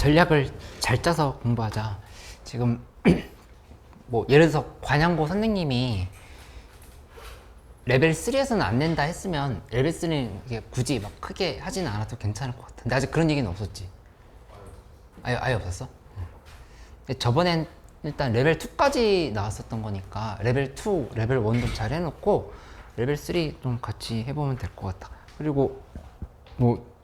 전략을 잘 짜서 공부하자. 지금 뭐 예를 들어서 관양고 선생님이 레벨 3에서는 안 낸다 했으면 레벨 3는 이게 굳이 막 크게 하지는 않아도 괜찮을 것 같은데 아직 그런 얘기는 없었지. 아예 없었어? 근데 저번엔 일단 레벨 2까지 나왔었던 거니까 레벨 2, 레벨 1도 잘 해놓고 레벨 3 좀 같이 해보면 될 것 같다. 그리고 뭐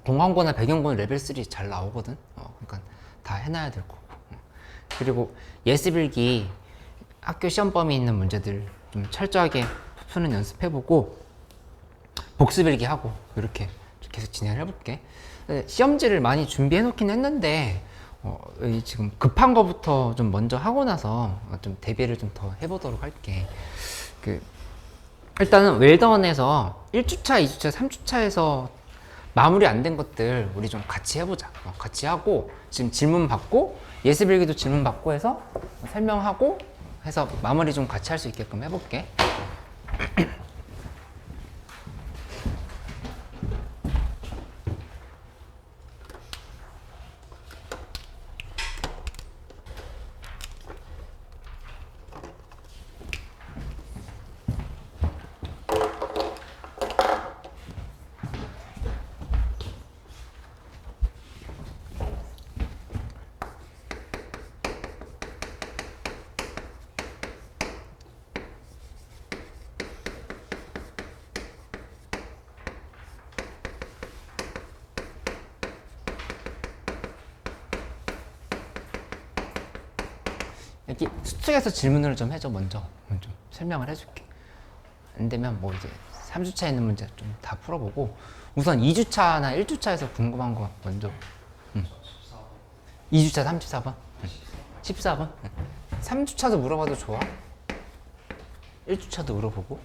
공항고나 배경고는 레벨 3 잘 나오거든. 그러니까 다 해놔야 될 거고. 그리고 예습일기 학교 시험 범위 있는 문제들 좀 철저하게 푸는 연습해보고 복습일기 하고 이렇게 계속 진행을 해볼게. 시험지를 많이 준비해 놓긴 했는데 지금 급한 거부터 좀 먼저 하고 나서 좀 대비를 좀 더 해보도록 할게. 일단은 웰던에서 1주차, 2주차, 3주차에서 마무리 안 된 것들 우리 좀 같이 해보자. 같이 하고 지금 질문 받고 예습일기도 질문 받고 해서 설명하고 해서 마무리 좀 같이 할 수 있게끔 해볼게. 여기 수특에서 질문을 좀 해줘. 먼저 좀 설명을 해줄게. 안 되면 뭐 이제 3주차에 있는 문제 좀 다 풀어보고 우선 2주차나 1주차에서 궁금한 거 먼저. 2주차 34번 14번 3주차도 물어봐도 좋아. 1주차도 물어보고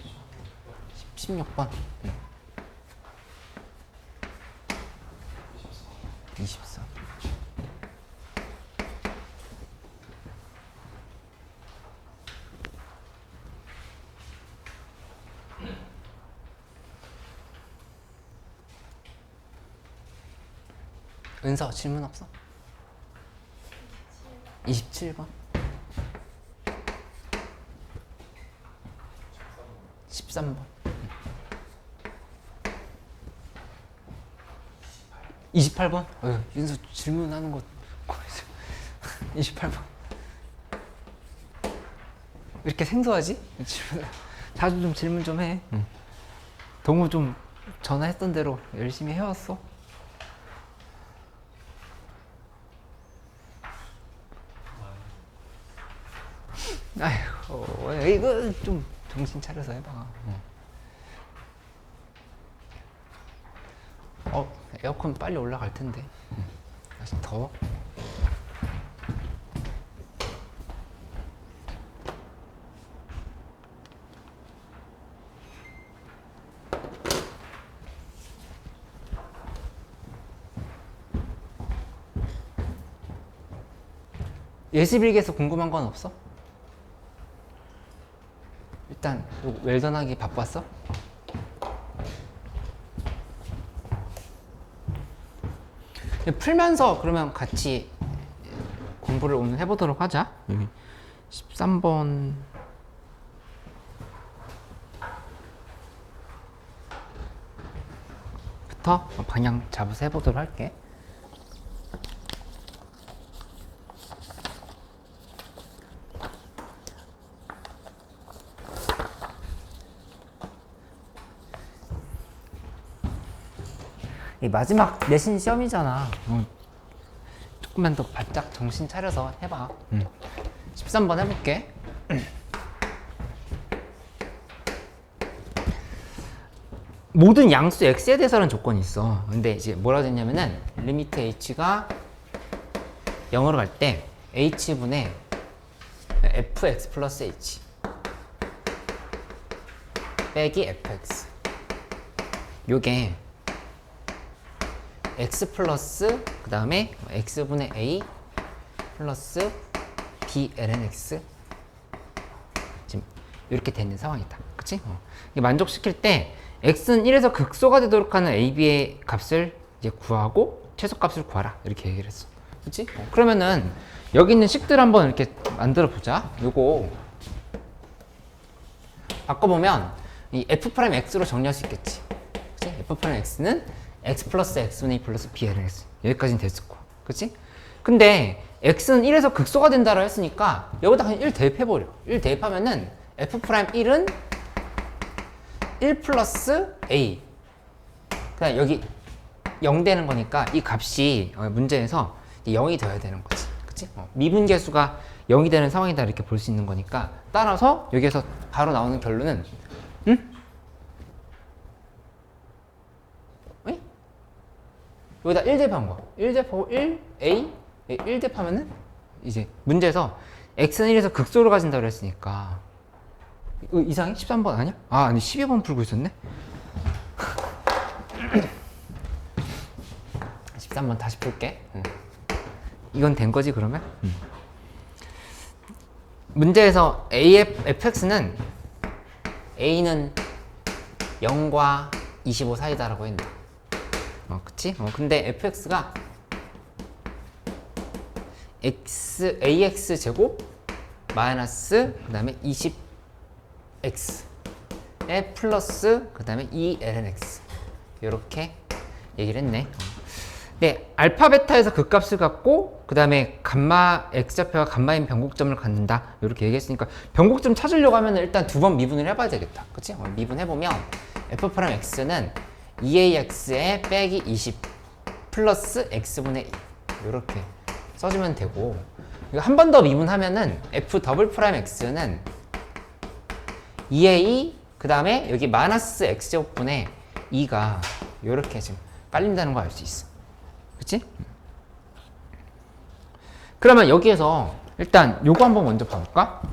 16번 24. 은서 질문 없어? 27번 13번 28번? 윤서 질문하는 거 28번 왜 이렇게 생소하지? 자주 좀 질문 좀 해. 동우 좀 전화했던 대로 열심히 해왔어. 아이고 이거 좀 정신 차려서 해봐. 에어컨 빨리 올라갈 텐데. 아직 더워. 예습일기에서 궁금한 건 없어? 일단 웰던하기 바빴어? 풀면서 그러면 같이 공부를 오늘 해보도록 하자. 13번 부터 방향 잡아서 해보도록 할게. 이 마지막 내신 시험이잖아. 조금만 더 바짝 정신 차려서 해봐. 13번 해볼게. 모든 양수 x에 대해서는 조건이 있어. 근데 이제 뭐라고 했냐면은 리미트 h가 0으로 갈 때 h분의 fx 플러스 h 빼기 fx 요게 x 플러스 그 다음에 x분의 a 플러스 b ln x 지금 이렇게 되는 상황이다. 그치? 이게 만족시킬 때 x는 1에서 극소가 되도록 하는 a, b의 값을 이제 구하고 최소값을 구하라 이렇게 얘기를 했어. 그치? 그러면은 여기 있는 식들 한번 이렇게 만들어 보자. 요거 바꿔보면 이 f'x로 정리할 수 있겠지. 그치? f'x는 x 플러스 x분의 2 플러스 bnx. 여기까지는 됐을 거. 그치? 근데 x는 1에서 극소가 된다고 했으니까 여기다 그냥 1 대입해버려. 1 대입하면은 f'1은 1 플러스 a. 그냥 여기 0 되는 거니까 이 값이 문제에서 0이 되어야 되는 거지. 그치? 미분계수가 0이 되는 상황이다 이렇게 볼 수 있는 거니까 따라서 여기에서 바로 나오는 결론은 응? 응? 여기다 1 대입한 거. 1 대입하고 1, a, 1 대입하면은 이제 문제에서 x는 1에서 극소로 가진다고 그랬으니까 이상해? 13번 아니야? 아, 아니 12번 풀고 있었네? 13번 다시 풀게. 이건 된 거지 그러면? 문제에서 fx는 a는 0과 25 사이다라고 했는데 그치? 근데 fx가 ax 제곱 마이너스 그 다음에 20x에 플러스 그 다음에 2lnx 이렇게 얘기를 했네. 네, 알파 베타에서 극값을 갖고 그 다음에 감마 x좌표가 감마인 변곡점을 갖는다 이렇게 얘기했으니까 변곡점 찾으려고 하면 일단 두 번 미분을 해봐야 되겠다. 그치? 미분해보면 f'x는 2ax에 빼기 20 플러스 x분의 2 이렇게 써주면 되고 한 번 더 미분하면은 f'(x는 2a 그 다음에 여기 마이너스 x제곱분의 2가 이렇게 지금 깔린다는 거 알 수 있어. 그치? 그러면 여기에서 일단 요거 한번 먼저 봐볼까?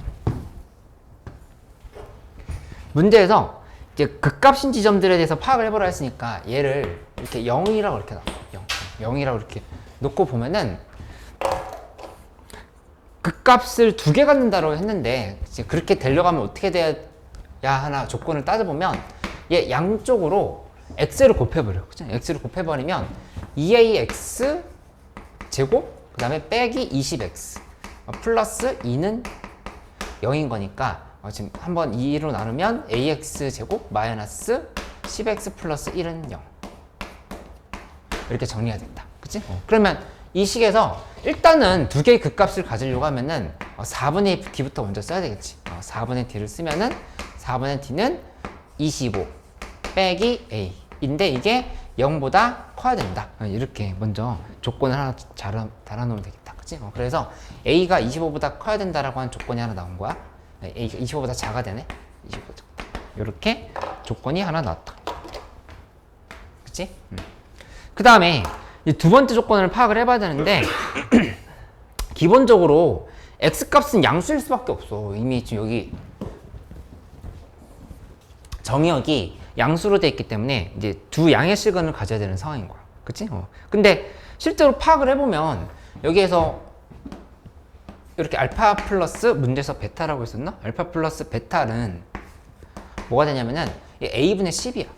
문제에서 이제 극값인 지점들에 대해서 파악을 해보라 했으니까 얘를 이렇게 0이라고 이렇게 놔. 0이라고 이렇게 놓고 보면은 극값을 두 개 갖는다고 했는데 이제 그렇게 되려고 하면 어떻게 돼야 하나 조건을 따져보면 얘 양쪽으로 x를 곱해버려. 그쵸? x를 곱해버리면 2ax 제곱 그 다음에 빼기 20x 플러스 2는 0인 거니까 지금 한번 2로 나누면 ax 제곱 마이너스 10x 플러스 1은 0 이렇게 정리가 된다. 그치? 그러면 이 식에서 일단은 두 개의 극값을 가지려고 하면은 4분의 d부터 먼저 써야 되겠지. 4분의 d를 쓰면은 4분의 d는 25 빼기 a 인데 이게 0보다 커야 된다. 이렇게 먼저 조건을 하나 달아놓으면 되겠다. 그치? 그래서 a가 25보다 커야 된다라고 한 조건이 하나 나온 거야. a가 25보다 작아야 되네. 25보다 작다. 이렇게 조건이 하나 나왔다. 그치? 그 다음에 두 번째 조건을 파악을 해봐야 되는데 기본적으로 x값은 양수일 수밖에 없어. 이미 지금 여기 정의역이 양수로 되어 있기 때문에 이제 두 양의 실근을 가져야 되는 상황인 거야. 그치? 근데 실제로 파악을 해보면 여기에서 이렇게 알파 플러스 문제에서 베타라고 했었나? 알파 플러스 베타는 뭐가 되냐면은 a분의 10이야.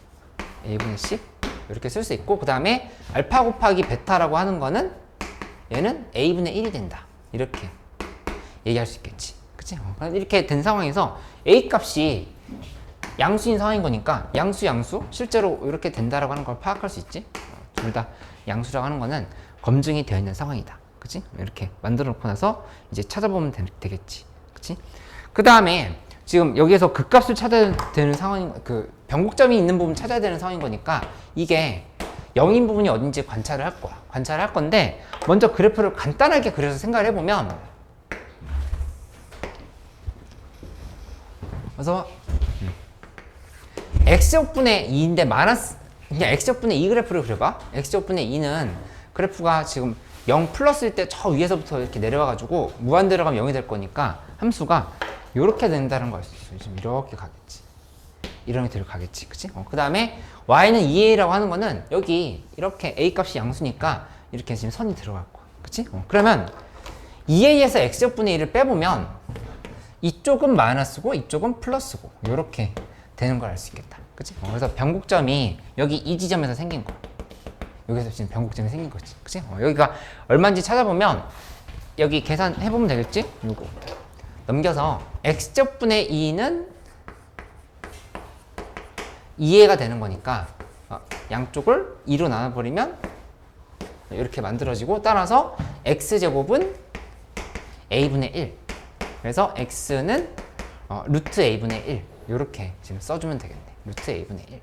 a분의 10 이렇게 쓸 수 있고 그 다음에 알파 곱하기 베타라고 하는 거는 얘는 a분의 1이 된다. 이렇게 얘기할 수 있겠지. 그치? 이렇게 된 상황에서 a 값이 양수인 상황인 거니까 양수 실제로 이렇게 된다라고 하는 걸 파악할 수 있지. 둘 다 양수라고 하는 거는 검증이 되어 있는 상황이다. 그치? 이렇게 만들어 놓고 나서 이제 찾아보면 되겠지. 그치? 그 다음에 지금 여기에서 극값을 찾아야 되는 상황인 그 변곡점이 있는 부분 찾아야 되는 상황인 거니까 이게 0인 부분이 어딘지 관찰을 할 거야. 관찰을 할 건데 먼저 그래프를 간단하게 그려서 생각을 해보면 그래서 x제곱분의 2인데 마이너스 그냥 x제곱분의 2 그래프를 그려봐. x제곱분의 2는 그래프가 지금 0 플러스일 때 저 위에서부터 이렇게 내려와가지고 무한 대로 가면 0이 될 거니까 함수가 이렇게 된다는 거 알 수 있어요. 지금 이렇게 가겠지. 이런 형태로 가겠지. 그치? 그 다음에 y는 2a라고 하는 거는 여기 이렇게 a 값이 양수니까 이렇게 지금 선이 들어갈 거야. 그치? 그러면 2a에서 x제곱분의 1을 빼보면 이쪽은 마이너스고 이쪽은 플러스고 이렇게 되는 걸 알 수 있겠다. 그치? 그래서 변곡점이 여기 이 지점에서 생긴 거야. 여기서 지금 변곡점이 생긴 거지. 그치? 여기가 얼마인지 찾아보면 여기 계산해보면 되겠지? 요거 넘겨서 x제곱분의 2는 2a가 되는 거니까 양쪽을 2로 나눠버리면 이렇게 만들어지고, 따라서 x제곱은 a분의 1, 그래서 x는 루트 a분의 1 이렇게 지금 써주면 되겠네. 루트 a분의 1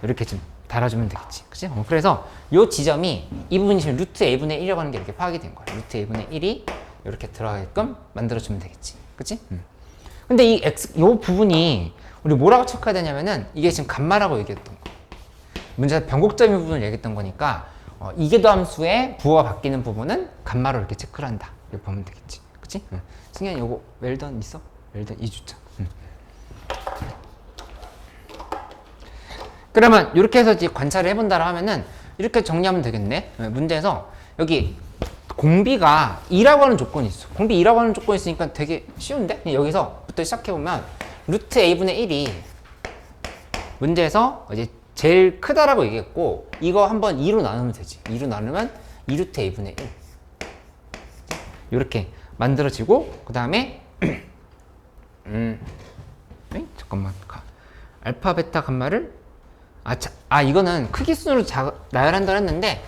이렇게 좀 달아주면 되겠지. 그치? 그래서 이 지점이 이 부분이 지금 루트 a분의 1이라고 하는 게 이렇게 파악이 된 거야. 루트 a분의 1이 이렇게 들어가게끔 만들어주면 되겠지. 그치? 근데 이 부분이 우리 뭐라고 체크해야 되냐면은 이게 지금 감마라고 얘기했던 거. 문제에서 변곡점의 부분을 얘기했던 거니까 이계도함수의 부호가 바뀌는 부분은 감마로 이렇게 체크를 한다. 이렇게 보면 되겠지. 그치? 승현이 요거 웰던 있어? 웰던 2주차. 그러면 이렇게 해서 이제 관찰을 해본다고 하면은 이렇게 정리하면 되겠네. 문제에서 여기 공비가 2라고 하는 조건이 있어. 공비 2라고 하는 조건이 있으니까 되게 쉬운데? 여기서부터 시작해보면 루트 a분의 1이 문제에서 이제 제일 크다라고 얘기했고, 이거 한번 2로 나누면 되지. 2로 나누면 2루트 a분의 1 이렇게 만들어지고, 그 다음에 잠깐만, 알파 베타 감마를 이거는 크기 순으로 나열한다 했는데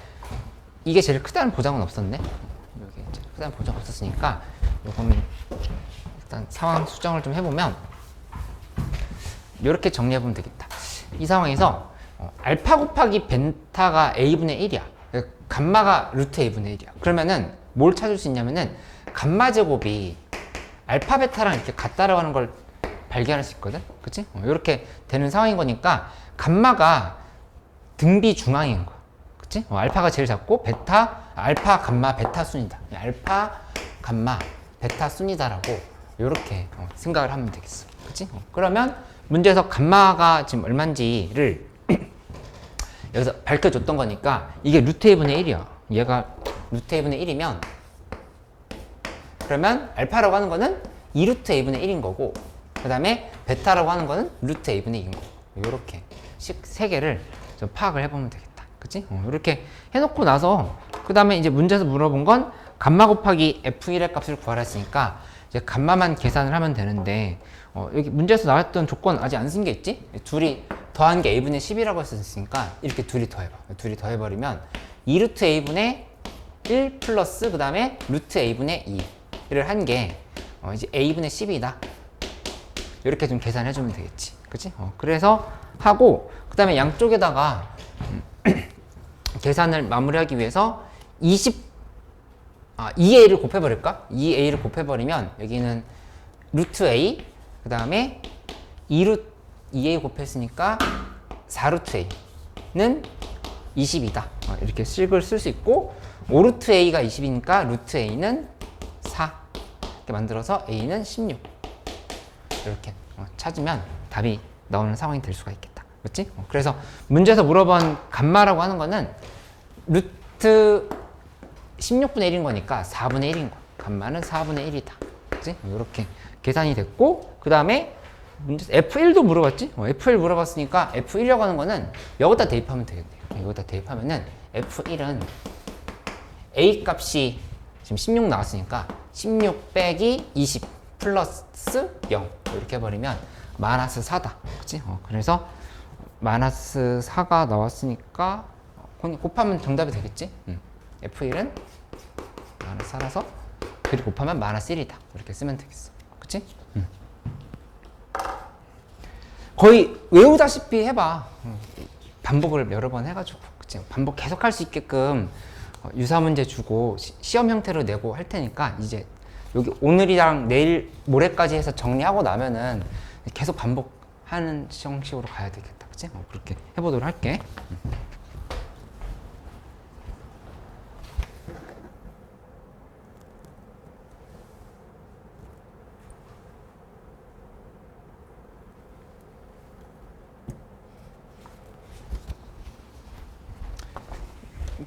이게 제일 크다는 보장은 없었네. 여기 제일 크다는 보장 없었으니까 요거는 일단 상황 수정을 좀 해보면 이렇게 정리해보면 되겠다. 이 상황에서 알파 곱하기 벤타가 a분의 1이야. 감마가 루트 a분의 1이야. 그러면은 뭘 찾을 수 있냐면은 감마 제곱이 알파 베타랑 이렇게 같다라고 하는 걸 발견할 수 있거든. 그치? 이렇게 되는 상황인 거니까 감마가 등비 중앙인 거야. 그치? 알파가 제일 작고 알파 감마 베타 순이다. 알파 감마 베타 순이다라고 이렇게 생각을 하면 되겠어. 그치? 그러면 문제에서 감마가 지금 얼마인지를 여기서 밝혀줬던 거니까 이게 루트 a분의 1이야. 얘가 루트 a분의 1이면 그러면 알파라고 하는 거는 2루트 a분의 1인 거고, 그 다음에 베타라고 하는 거는 루트 a분의 2인 거고, 이렇게 세 개를 좀 파악을 해보면 되겠다. 그치? 이렇게 해놓고 나서 그 다음에 이제 문제에서 물어본 건 감마 곱하기 f1의 값을 구하라 했으니까 이제 감마만 계산을 하면 되는데, 여기 문제에서 나왔던 조건 아직 안 쓴 게 있지? 둘이 더한 게 a분의 10이라고 했으니까 이렇게 둘이 더해봐. 둘이 더해버리면 2루트 a분의 1 플러스 그 다음에 루트 a분의 2를 한 게 이제 a분의 10이다. 이렇게 좀 계산해주면 되겠지. 그치? 그래서 하고, 그 다음에 양쪽에다가 계산을 마무리하기 위해서 2a를 곱해버릴까? 2a를 곱해버리면 여기는 루트 a, 그 다음에 2a 곱했으니까 4루트 a는 20이다. 이렇게 식을 쓸 수 있고, 5루트 a가 20이니까 루트 a는 4 이렇게 만들어서 a는 16 이렇게 찾으면 답이 나오는 상황이 될 수가 있겠다. 그렇지? 그래서 문제에서 물어본 감마라고 하는 거는 루트 16분의 1인 거니까 4분의 1인 거야. 감마는 4분의 1이다. 그렇지? 이렇게 계산이 됐고, 그 다음에 문제에서 F1도 물어봤지? F1 물어봤으니까 F1이라고 하는 거는 여기다 대입하면 되겠네요. 여기다 대입하면은 F1은 A 값이 지금 16 나왔으니까 16 빼기 20 플러스 0 이렇게 해버리면 마이너스 4다. 그치? 그래서 마이너스 4가 나왔으니까 곱하면 정답이 되겠지? F1은 마이너스 4라서 그리고 곱하면 마이너스 1이다. 이렇게 쓰면 되겠어. 그치? 거의 외우다시피 해봐. 반복을 여러 번 해가지고. 그치? 반복 계속 할 수 있게끔 유사 문제 주고 시험 형태로 내고 할 테니까 이제 여기 오늘이랑 내일 모레까지 해서 정리하고 나면은 계속 반복하는 형식으로 가야 되겠다. 그치? 그렇게 해보도록 할게.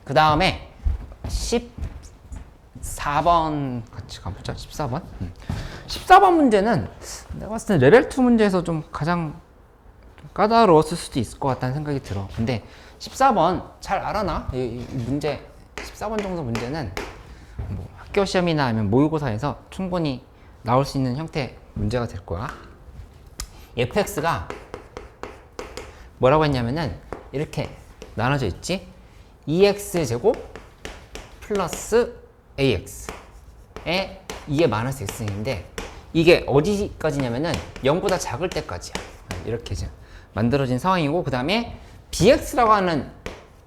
그 다음에 14번 같이 가보자. 14번. 14번 문제는 내가 봤을 때 레벨 2 문제에서 좀 가장 까다로웠을 수도 있을 것 같다는 생각이 들어. 근데 14번 잘 알아나? 이 문제 14번 정도 문제는 뭐 학교 시험이나 아니면 모의고사에서 충분히 나올 수 있는 형태의 문제가 될 거야. fx가 뭐라고 했냐면은 이렇게 나눠져 있지. 2x제곱 플러스 ax에 2의 마이너스 x인데 이게 어디까지냐면은 0보다 작을 때까지야. 이렇게 지금 만들어진 상황이고, 그 다음에 bx라고 하는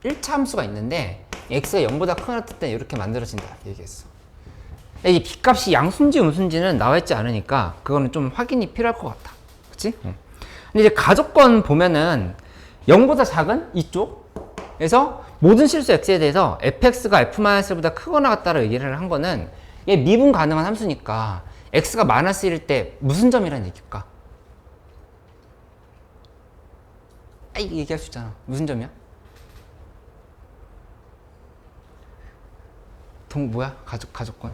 1차 함수가 있는데 x가 0보다 크거나 때 이렇게 만들어진다 얘기했어. 이 b값이 양수인지 음수인지는 나와 있지 않으니까 그거는 좀 확인이 필요할 것 같아. 그치? 근데 이제 가족권 보면은 0보다 작은 이쪽에서 모든 실수 x에 대해서 fx가 f-1보다 크거나 같다로 얘기를 한 거는 얘 미분 가능한 함수니까 x가 마이너스 1일 때 무슨 점이라는 얘기일까? 얘기할 수 있잖아. 무슨 점이야? 뭐야? 가족권.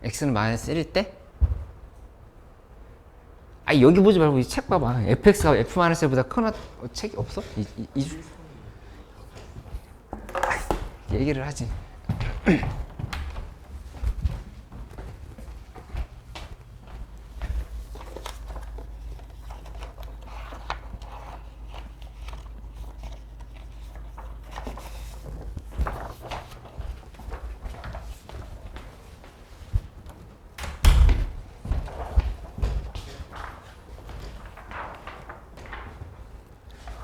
x는 마이너스 1일 때? 여기 보지 말고 이 책 봐봐. fx가 f-1보다 크거나 책이 없어? 얘기를 하지.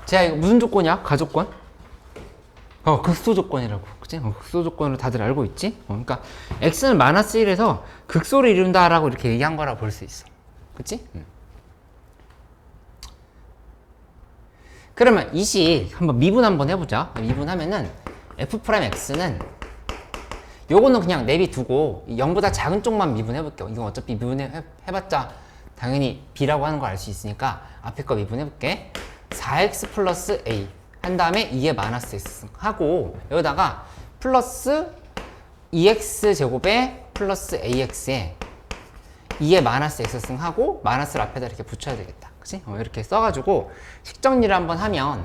자, 이거 무슨 조건이야? 가족권? 극소 조건이라고. 그치? 극소 조건을 다들 알고 있지? 그러니까 x는 마이너스 1에서 극소를 이룬다라고 이렇게 얘기한 거라 볼 수 있어. 그치? 그러면 이 식 한번 미분 한번 해보자. 미분하면은 f'x는 요거는 그냥 내비두고 0보다 작은 쪽만 미분해볼게요. 이건 어차피 미분해봤자 당연히 b라고 하는 걸 알 수 있으니까 앞에 거 미분해볼게. 4x 플러스 a 한 다음에 2의 마이너스 x 하고 여기다가 플러스 2x 제곱에 플러스 ax에 2의 마이너스 x 하고 마이너스를 앞에다 이렇게 붙여야 되겠다. 그치? 이렇게 써가지고 식정리를 한번 하면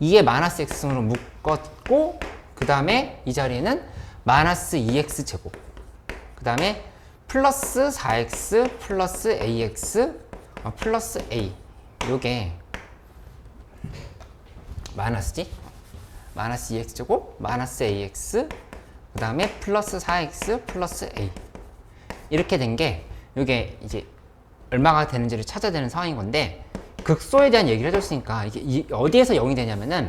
2의 마이너스 x으로 묶었고 그 다음에 이 자리에는 마이너스 2x 제곱 그 다음에 플러스 4x 플러스 ax 플러스 a 요게 마이너스지? 마이너스 2x 제곱 마이너스 ax 그 다음에 플러스 4x 플러스 a 이렇게 된 게 이게 이제 얼마가 되는지를 찾아야 되는 상황인 건데 극소에 대한 얘기를 해줬으니까 이게 어디에서 0이 되냐면은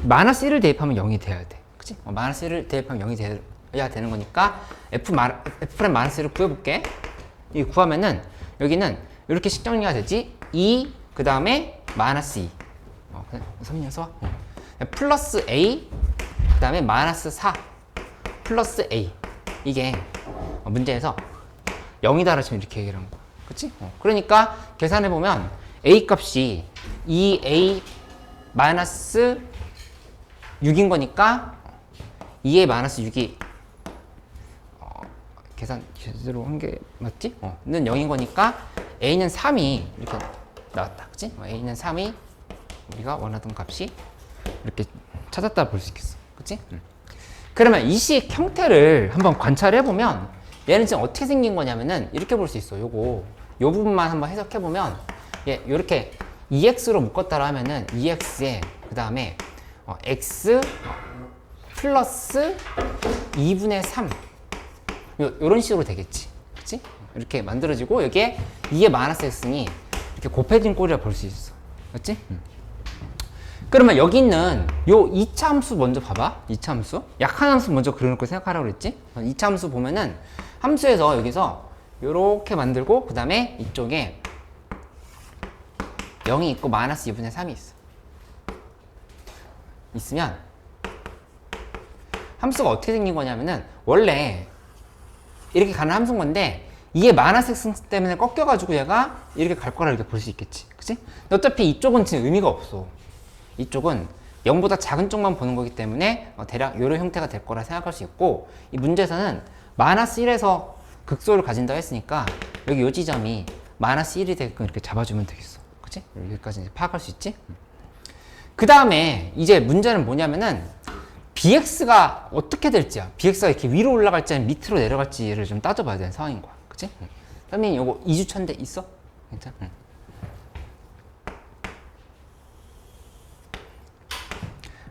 마이너스 1을 대입하면 0이 돼야 돼. 그치? 마이너스 1을 대입하면 0이 돼야 되는 거니까 f'의 마이너스 1을 구해볼게. 이 구하면은 여기는 이렇게 식정리가 되지. 2 그 다음에 마이너스 2 3녀서 플러스 a 그 다음에 마이너스 4 플러스 a 이게 문제에서 0이다라 지금 이렇게 얘기를 한 거야. 그치? 그러니까 계산해보면 a 값이 2a 마이너스 6인 거니까 2a 마이너스 6이 계산 제대로 한 게 맞지? 는 0인 거니까 a는 3이 이렇게 나왔다. 그치? a는 3이 우리가 원하던 값이 이렇게 찾았다 볼 수 있겠어. 그치? 그러면 이 식 형태를 한번 관찰해 보면 얘는 지금 어떻게 생긴 거냐면은 이렇게 볼 수 있어. 요 부분만 한번 해석해 보면 요렇게 2x로 묶었다라 하면은 2x에 그 다음에 x 플러스 2분의 3 요런 식으로 되겠지. 그치? 이렇게 만들어지고 여기에 2의 마이너스 x니 이렇게 곱해진 꼴이라 볼 수 있어. 그치? 그러면 여기 있는 요 2차 함수 먼저 봐봐. 2차 함수. 약한 함수 먼저 그려놓고 생각하라고 그랬지? 2차 함수 보면은 함수에서 여기서 요렇게 만들고 그 다음에 이쪽에 0이 있고 마이너스 2분의 3이 있어. 있으면 함수가 어떻게 생긴 거냐면은 원래 이렇게 가는 함수인 건데 이게 마이너스 x 때문에 꺾여가지고 얘가 이렇게 갈 거라 이렇게 볼 수 있겠지. 그치? 근데 어차피 이쪽은 지금 의미가 없어. 이쪽은 0보다 작은 쪽만 보는 거기 때문에 대략 이런 형태가 될 거라 생각할 수 있고 이 문제에서는 마이너스 1에서 극소를 가진다고 했으니까 여기 요 지점이 마이너스 1이 되게끔 이렇게 잡아주면 되겠어. 그치? 여기까지 이제 파악할 수 있지? 그 다음에 이제 문제는 뭐냐면은 bx가 어떻게 될지야. bx가 이렇게 위로 올라갈지 아니면 밑으로 내려갈지를 좀 따져봐야 되는 상황인 거야. 그치? 선생님 요거 2주천대 있어? 괜찮아?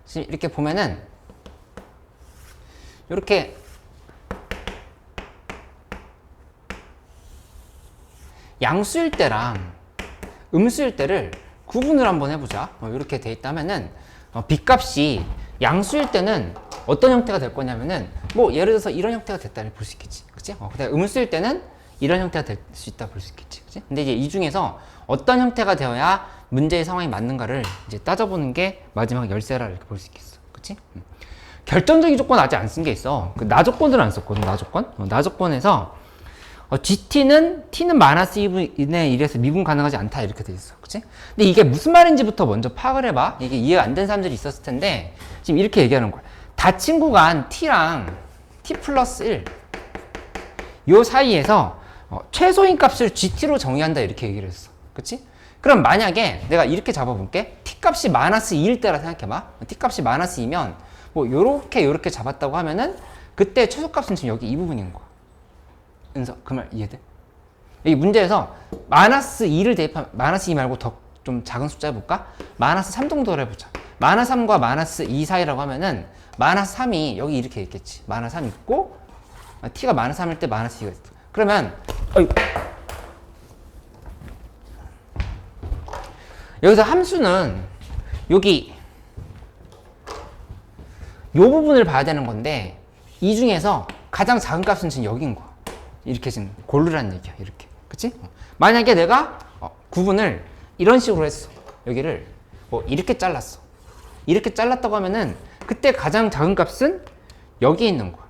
지금 이렇게 보면은 이렇게 양수일 때랑 음수일 때를 구분을 한번 해보자. 이렇게 돼 있다면은 b값이 양수일 때는 어떤 형태가 될 거냐면은 뭐 예를 들어서 이런 형태가 됐다를 볼 수 있겠지. 그치? 그다음에 음수일 때는 이런 형태가 될 수 있다 볼 수 있겠지. 그치? 근데 이제 이 중에서 어떤 형태가 되어야 문제의 상황이 맞는가를 이제 따져보는 게 마지막 열쇠라 이렇게 볼 수 있겠어. 그치? 결정적인 조건 아직 안 쓴 게 있어. 그 나 조건들은 안 썼거든. 나 조건. 나 조건에서 GT는 T는 마이너스 2분의 1에서 미분 가능하지 않다 이렇게 돼 있어. 그치? 근데 이게 무슨 말인지부터 먼저 파악을 해봐. 이게 이해가 안 된 사람들이 있었을 텐데 지금 이렇게 얘기하는 거야. 닫힌 구간 T랑 T 플러스 1 요 사이에서 최소인 값을 GT로 정의한다 이렇게 얘기를 했어. 그치? 그럼 만약에 내가 이렇게 잡아볼게. T 값이 마이너스 2일 때라 생각해봐. T 값이 마이너스 2면 뭐 요렇게 잡았다고 하면은 그때 최소값은 지금 여기 이 부분인 거야. 은서 그 말 이해돼? 여기 문제에서 마이너스 2를 대입하면 마이너스 2 말고 더 좀 작은 숫자 해볼까? 마이너스 3 정도로 해보자. 마이너스 3과 마이너스 2 사이라고 하면은 마이너스 3이 여기 이렇게 있겠지. 마이너스 3 있고 t가 마이너스 3일 때 마이너스 2가 있어. 그러면 여기서 함수는 여기 요 부분을 봐야 되는 건데 이 중에서 가장 작은 값은 지금 여기인 거야. 이렇게 지금 고르라는 얘기야. 이렇게. 그치? 만약에 내가 구분을 이런 식으로 했어. 여기를 뭐 이렇게 잘랐어. 이렇게 잘랐다고 하면은 그때 가장 작은 값은 여기에 있는 거야.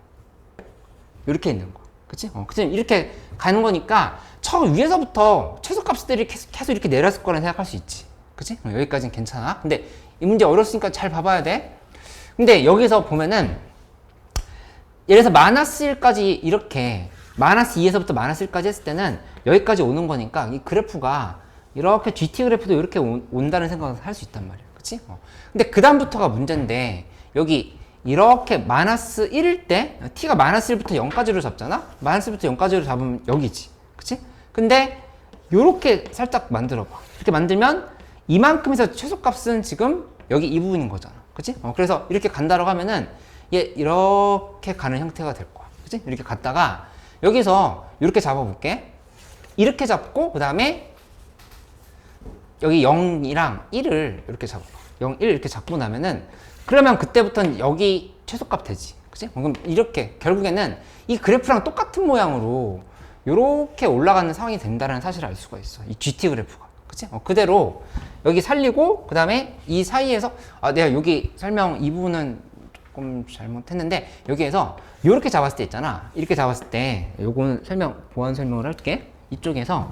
이렇게 있는 거야. 그치? 그치? 이렇게 가는 거니까 처음 위에서부터 최소값들이 계속 이렇게 내렸을 거라 생각할 수 있지. 그치? 여기까지는 괜찮아. 근데 이 문제 어렵으니까 잘 봐봐야 돼. 근데 여기서 보면은 예를 들어서 마이너스 1까지 이렇게 마이너스 2에서부터 마이너스 1까지 했을 때는 여기까지 오는 거니까 이 그래프가 이렇게 GT 그래프도 이렇게 온다는 생각을 할 수 있단 말이야. 그치? 근데 그 다음부터가 문제인데 여기 이렇게 마이너스 1일 때 t가 마이너스 1부터 0까지로 잡잖아? 마이너스 1부터 0까지로 잡으면 여기지. 그치? 근데 요렇게 살짝 만들어봐. 이렇게 만들면 이만큼에서 최소값은 지금 여기 이 부분인 거잖아. 그치? 그래서 이렇게 간다라고 하면은 얘 이렇게 가는 형태가 될 거야. 그치? 이렇게 갔다가 여기서 이렇게 잡아볼게. 이렇게 잡고 그 다음에 여기 0이랑 1을 이렇게 잡아. 0, 1 이렇게 잡고 나면은 그러면 그때부터는 여기 최소값 되지. 그치? 그럼 이렇게 결국에는 이 그래프랑 똑같은 모양으로 이렇게 올라가는 상황이 된다는 사실을 알 수가 있어. 이 GT 그래프가. 그치? 그대로 여기 살리고 그 다음에 이 사이에서 내가 여기 설명 이 부분은 조금 잘못했는데 여기에서 이렇게 잡았을 때 있잖아. 이렇게 잡았을 때 요거는 보완 설명을 할게. 이쪽에서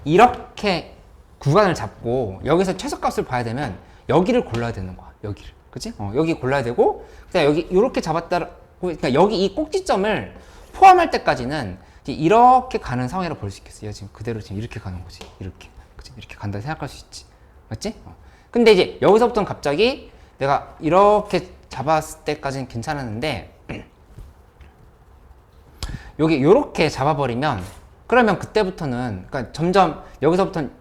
이렇게 구간을 잡고 여기서 최소값을 봐야 되면 여기를 골라야 되는 거야. 여기를. 그치? 여기 골라야 되고 그다음에 여기 이렇게 잡았다고 그러니까 여기 이 꼭지점을 포함할 때까지는 이렇게 가는 상황이라고 볼 수 있겠어. 지금 그대로 지금 이렇게 가는 거지. 이렇게. 그치? 이렇게 간다 생각할 수 있지. 맞지? 근데 이제 여기서부터는 갑자기 내가 이렇게 잡았을 때까지는 괜찮았는데 여기 이렇게 잡아버리면 그러면 그때부터는 그러니까 점점 여기서부터는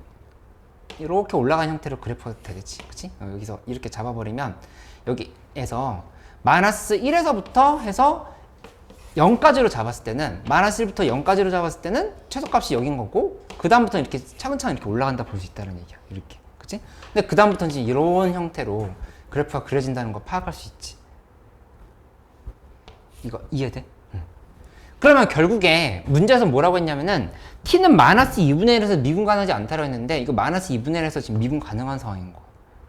이렇게 올라가는 형태로 그래프가 되겠지. 그치? 여기서 이렇게 잡아버리면 여기에서 마이너스 1에서부터 해서 0까지로 잡았을 때는 마이너스 1부터 0까지로 잡았을 때는 최소값이 여긴 거고 그 다음부터는 이렇게 차근차근 이렇게 올라간다 볼 수 있다는 얘기야. 이렇게. 그치? 근데 그 다음부터는 이런 형태로 그래프가 그려진다는 거 파악할 수 있지. 이거 이해돼? 그러면 결국에 문제에서 뭐라고 했냐면은 t는 마이너스 2분의 1에서 미분 가능하지 않다고 했는데 이거 마이너스 2분의 1에서 지금 미분 가능한 상황인 거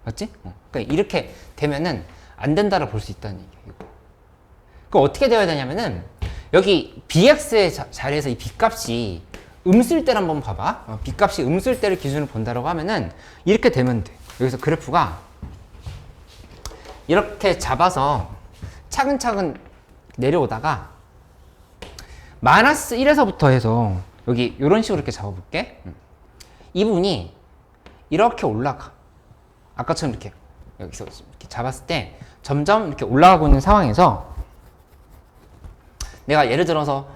맞지? 그러니까 이렇게 되면은 안 된다고 볼 수 있다는 얘기야. 이거. 그럼 어떻게 되어야 되냐면은 여기 bx의 자리에서 이 b값이 음수일 때를 한번 봐봐. b값이 음수일 때를 기준으로 본다고 하면은 이렇게 되면 돼. 여기서 그래프가 이렇게 잡아서 차근차근 내려오다가 마이너스 1에서부터 해서 여기 이런 식으로 이렇게 잡아볼게. 이 부분이 이렇게 올라가. 아까처럼 이렇게 여기서 이렇게 잡았을 때 점점 이렇게 올라가고 있는 상황에서 내가 예를 들어서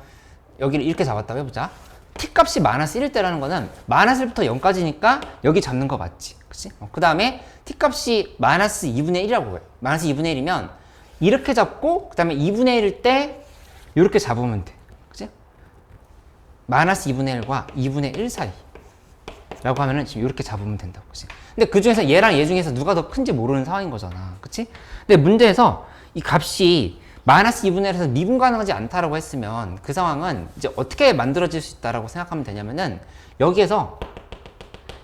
여기를 이렇게 잡았다고 해보자. t값이 마이너스 1일 때라는 거는 마이너스 1부터 0까지니까 여기 잡는 거 맞지? 그치? 그 다음에 t값이 마이너스 2분의 1이라고 해. 마이너스 2분의 1이면 이렇게 잡고 그 다음에 2분의 1일 때 이렇게 잡으면 돼. 그치? 마이너스 2분의 1과 2분의 1 사이 라고 하면은 지금 이렇게 잡으면 된다고. 그치? 근데 그 중에서 얘랑 얘 중에서 누가 더 큰지 모르는 상황인 거잖아. 그치? 근데 문제에서 이 값이 마이너스 2분의 1에서 미분 가능하지 않다라고 했으면 그 상황은 이제 어떻게 만들어질 수 있다라고 생각하면 되냐면은 여기에서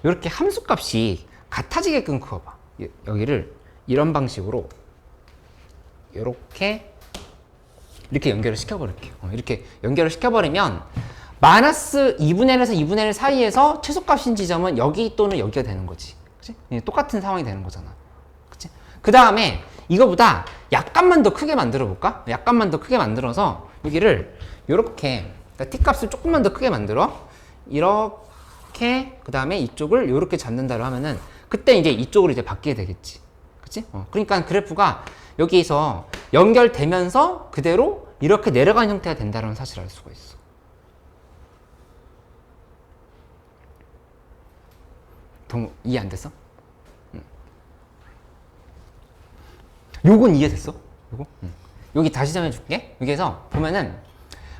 이렇게 함수값이 같아지게끔 그어봐. 여기를 이런 방식으로 이렇게 연결을 시켜버릴게요. 이렇게 연결을 시켜버리면 마이너스 2분의 1에서 2분의 1 사이에서 최소값인 지점은 여기 또는 여기가 되는 거지. 그치? 똑같은 상황이 되는 거잖아. 그치? 그 다음에 이거보다 약간만 더 크게 만들어 볼까? 약간만 더 크게 만들어서 여기를 이렇게 그러니까 t값을 조금만 더 크게 만들어 이렇게 그 다음에 이쪽을 이렇게 잡는다고 하면은 그때 이제 이쪽으로 이제 바뀌게 되겠지. 그치? 그러니까 그래프가 여기서 연결되면서 그대로 이렇게 내려가는 형태가 된다는 사실을 알 수가 있어. 이해 안 됐어? 요건 이해됐어? 요거? 여기 다시 좀 해줄게. 여기에서 보면은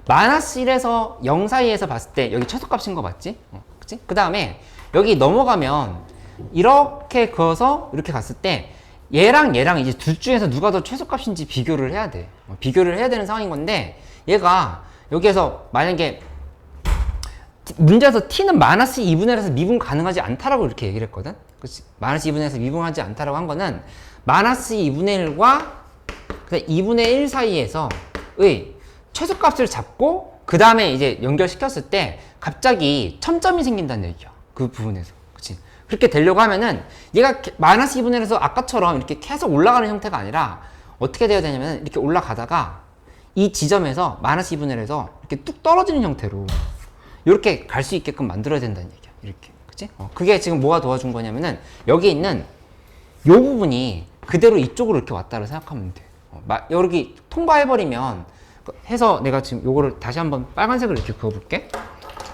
마이너스 1에서 0 사이에서 봤을 때 여기 최소값인 거 맞지? 그치? 그 다음에 여기 넘어가면 이렇게 그어서 이렇게 갔을 때 얘랑 얘랑 이제 둘 중에서 누가 더 최소값인지 비교를 해야 돼. 비교를 해야 되는 상황인 건데 얘가 여기에서 만약에 문제에서 t는 마이너스 2분의 1에서 미분 가능하지 않다라고 이렇게 얘기를 했거든. 그치? 마이너스 2분의 1에서 미분하지 않다라고 한 거는 마이너스 2분의 1과 2분의 1 사이에서의 최소값을 잡고 그 다음에 이제 연결시켰을 때 갑자기 첨점이 생긴다는 얘기야. 그 부분에서. 그치? 그렇게 되려고 하면은 얘가 마이너스 2분의 1에서 아까처럼 이렇게 계속 올라가는 형태가 아니라 어떻게 돼야 되냐면 이렇게 올라가다가 이 지점에서 마이너스 2분의 1에서 이렇게 뚝 떨어지는 형태로 이렇게 갈 수 있게끔 만들어야 된다는 얘기야. 이렇게. 그치? 그게 지금 뭐가 도와준 거냐면은 여기 있는 요 부분이 그대로 이쪽으로 이렇게 왔다고 생각하면 돼. 여기 통과해버리면 해서 내가 지금 요거를 다시 한번 빨간색을 이렇게 그어볼게.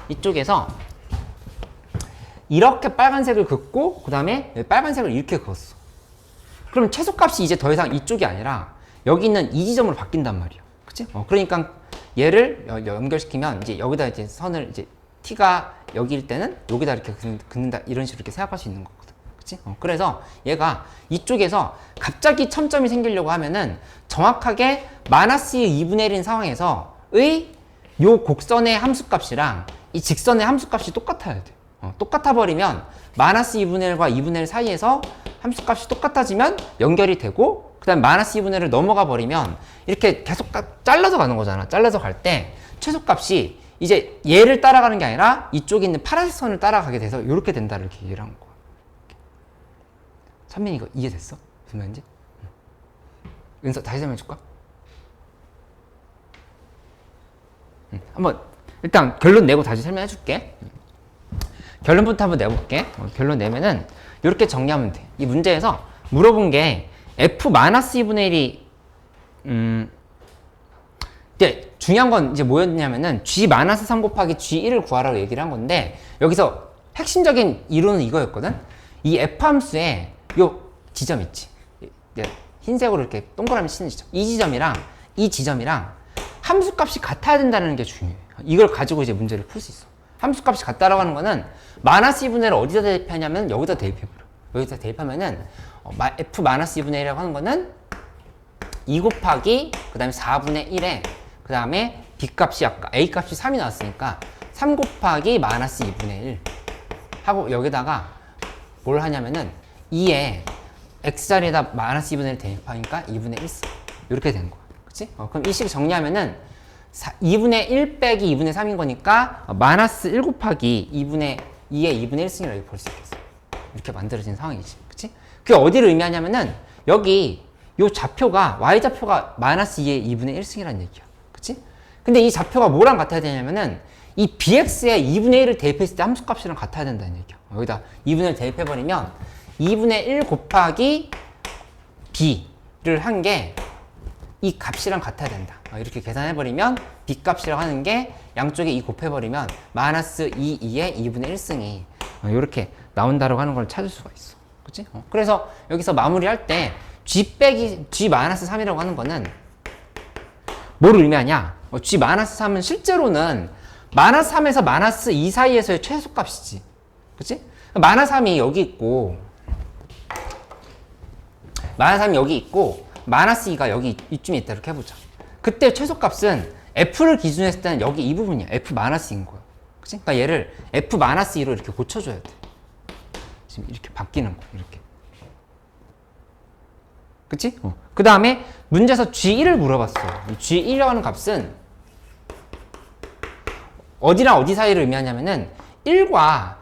이쪽에서 이렇게 빨간색을 긋고 그 다음에 빨간색을 이렇게 그었어. 그러면 최소값이 이제 더 이상 이쪽이 아니라 여기 있는 이 지점으로 바뀐단 말이야. 그치? 그러니까 얘를 연결시키면 이제 여기다 이제 선을 이제 t가 여기일 때는 여기다 이렇게 긋는다 이런 식으로 이렇게 생각할 수 있는 거거든. 그치? 그래서 얘가 이쪽에서 갑자기 첨점이 생기려고 하면은 정확하게 마이너스 2분의 1인 상황에서의 요 곡선의 함수값이랑 이 직선의 함수값이 똑같아야 돼. 똑같아 버리면 마이너스 2분의 1과 2분의 1 사이에서 함수값이 똑같아지면 연결이 되고 그 다음에 마이너스 2분의 1을 넘어가 버리면 이렇게 계속 잘라서 가는 거잖아. 잘라서 갈 때 최소값이 이제 얘를 따라가는 게 아니라 이쪽에 있는 파란색 선을 따라가게 돼서 이렇게 된다 이렇게 얘기를 한 거야. 선민이 이거 이해됐어? 무슨 말인지? 은서 다시 설명해줄까? 한번 일단 결론 내고 다시 설명해줄게. 결론부터 한번 내볼게. 결론 내면은 이렇게 정리하면 돼. 이 문제에서 물어본 게 f-2분의 1이 이제 중요한 건 이제 뭐였냐면은 g-3 곱하기 g1을 구하라고 얘기를 한 건데 여기서 핵심적인 이론은 이거였거든. 이 f 함수에 요 지점 있지. 흰색으로 이렇게 동그라미 치는 지점. 이 지점이랑 이 지점이랑 함수값이 같아야 된다는 게 중요해. 이걸 가지고 이제 문제를 풀 수 있어. 함수값이 같다라고 하는 거는 마이너스 2분의 1을 어디다 대입하냐면 여기다 대입해버려. 여기다 대입하면은 f-2분의 1이라고 하는 거는 2 곱하기 그 다음에 4분의 1에 그 다음에 b값이 아까 a값이 3이 나왔으니까 3 곱하기 마이너스 2분의 1 하고 여기다가 뭘 하냐면은 2에 x자리에다 마이너스 2분의 1 대입하니까 2분의 1 써. 이렇게 되는 거야. 그치? 그럼 이 식 정리하면은 2분의 1 빼기 2분의 3인 거니까 마이너스 1 곱하기 2분의 2의 2분의 1승이라고 볼 수 있겠어. 이렇게 만들어진 상황이지. 그치? 그게 어디를 의미하냐면은 여기 요 좌표가 y좌표가 마이너스 2의 2분의 1승이라는 얘기야. 그치? 근데 이 좌표가 뭐랑 같아야 되냐면은 이 bx에 2분의 1을 대입했을 때 함수값이랑 같아야 된다는 얘기야. 여기다 2분의 1 대입해버리면 2분의 1 곱하기 b를 한 게 이 값이랑 같아야 된다. 이렇게 계산해버리면 b 값이라고 하는 게 양쪽에 2 곱해버리면 마이너스 2의 2분의 1승이 이렇게 나온다라고 하는 걸 찾을 수가 있어. 그치? 그래서 여기서 마무리할 때 g 빼기 g 마이너스 3이라고 하는 거는 뭐를 의미하냐? g 마이너스 3은 실제로는 마이너스 3에서 마이너스 2 사이에서의 최소값이지. 그치? 마이너스 3이 여기 있고 마이너스 3이 여기 있고 마이너스 2가 여기 이쯤에 있다 이렇게 해보자. 그때 최소값은 f를 기준으로 했을 때는 여기 이 부분이야. f 마이너스인 거야. 그치? 그러니까 얘를 f 마이너스 2로 이렇게 고쳐줘야 돼. 지금 이렇게 바뀌는 거 이렇게. 그치? 그 다음에 문제에서 G1을 물어봤어. G1이라고 하는 값은 어디랑 어디 사이를 의미하냐면은 1과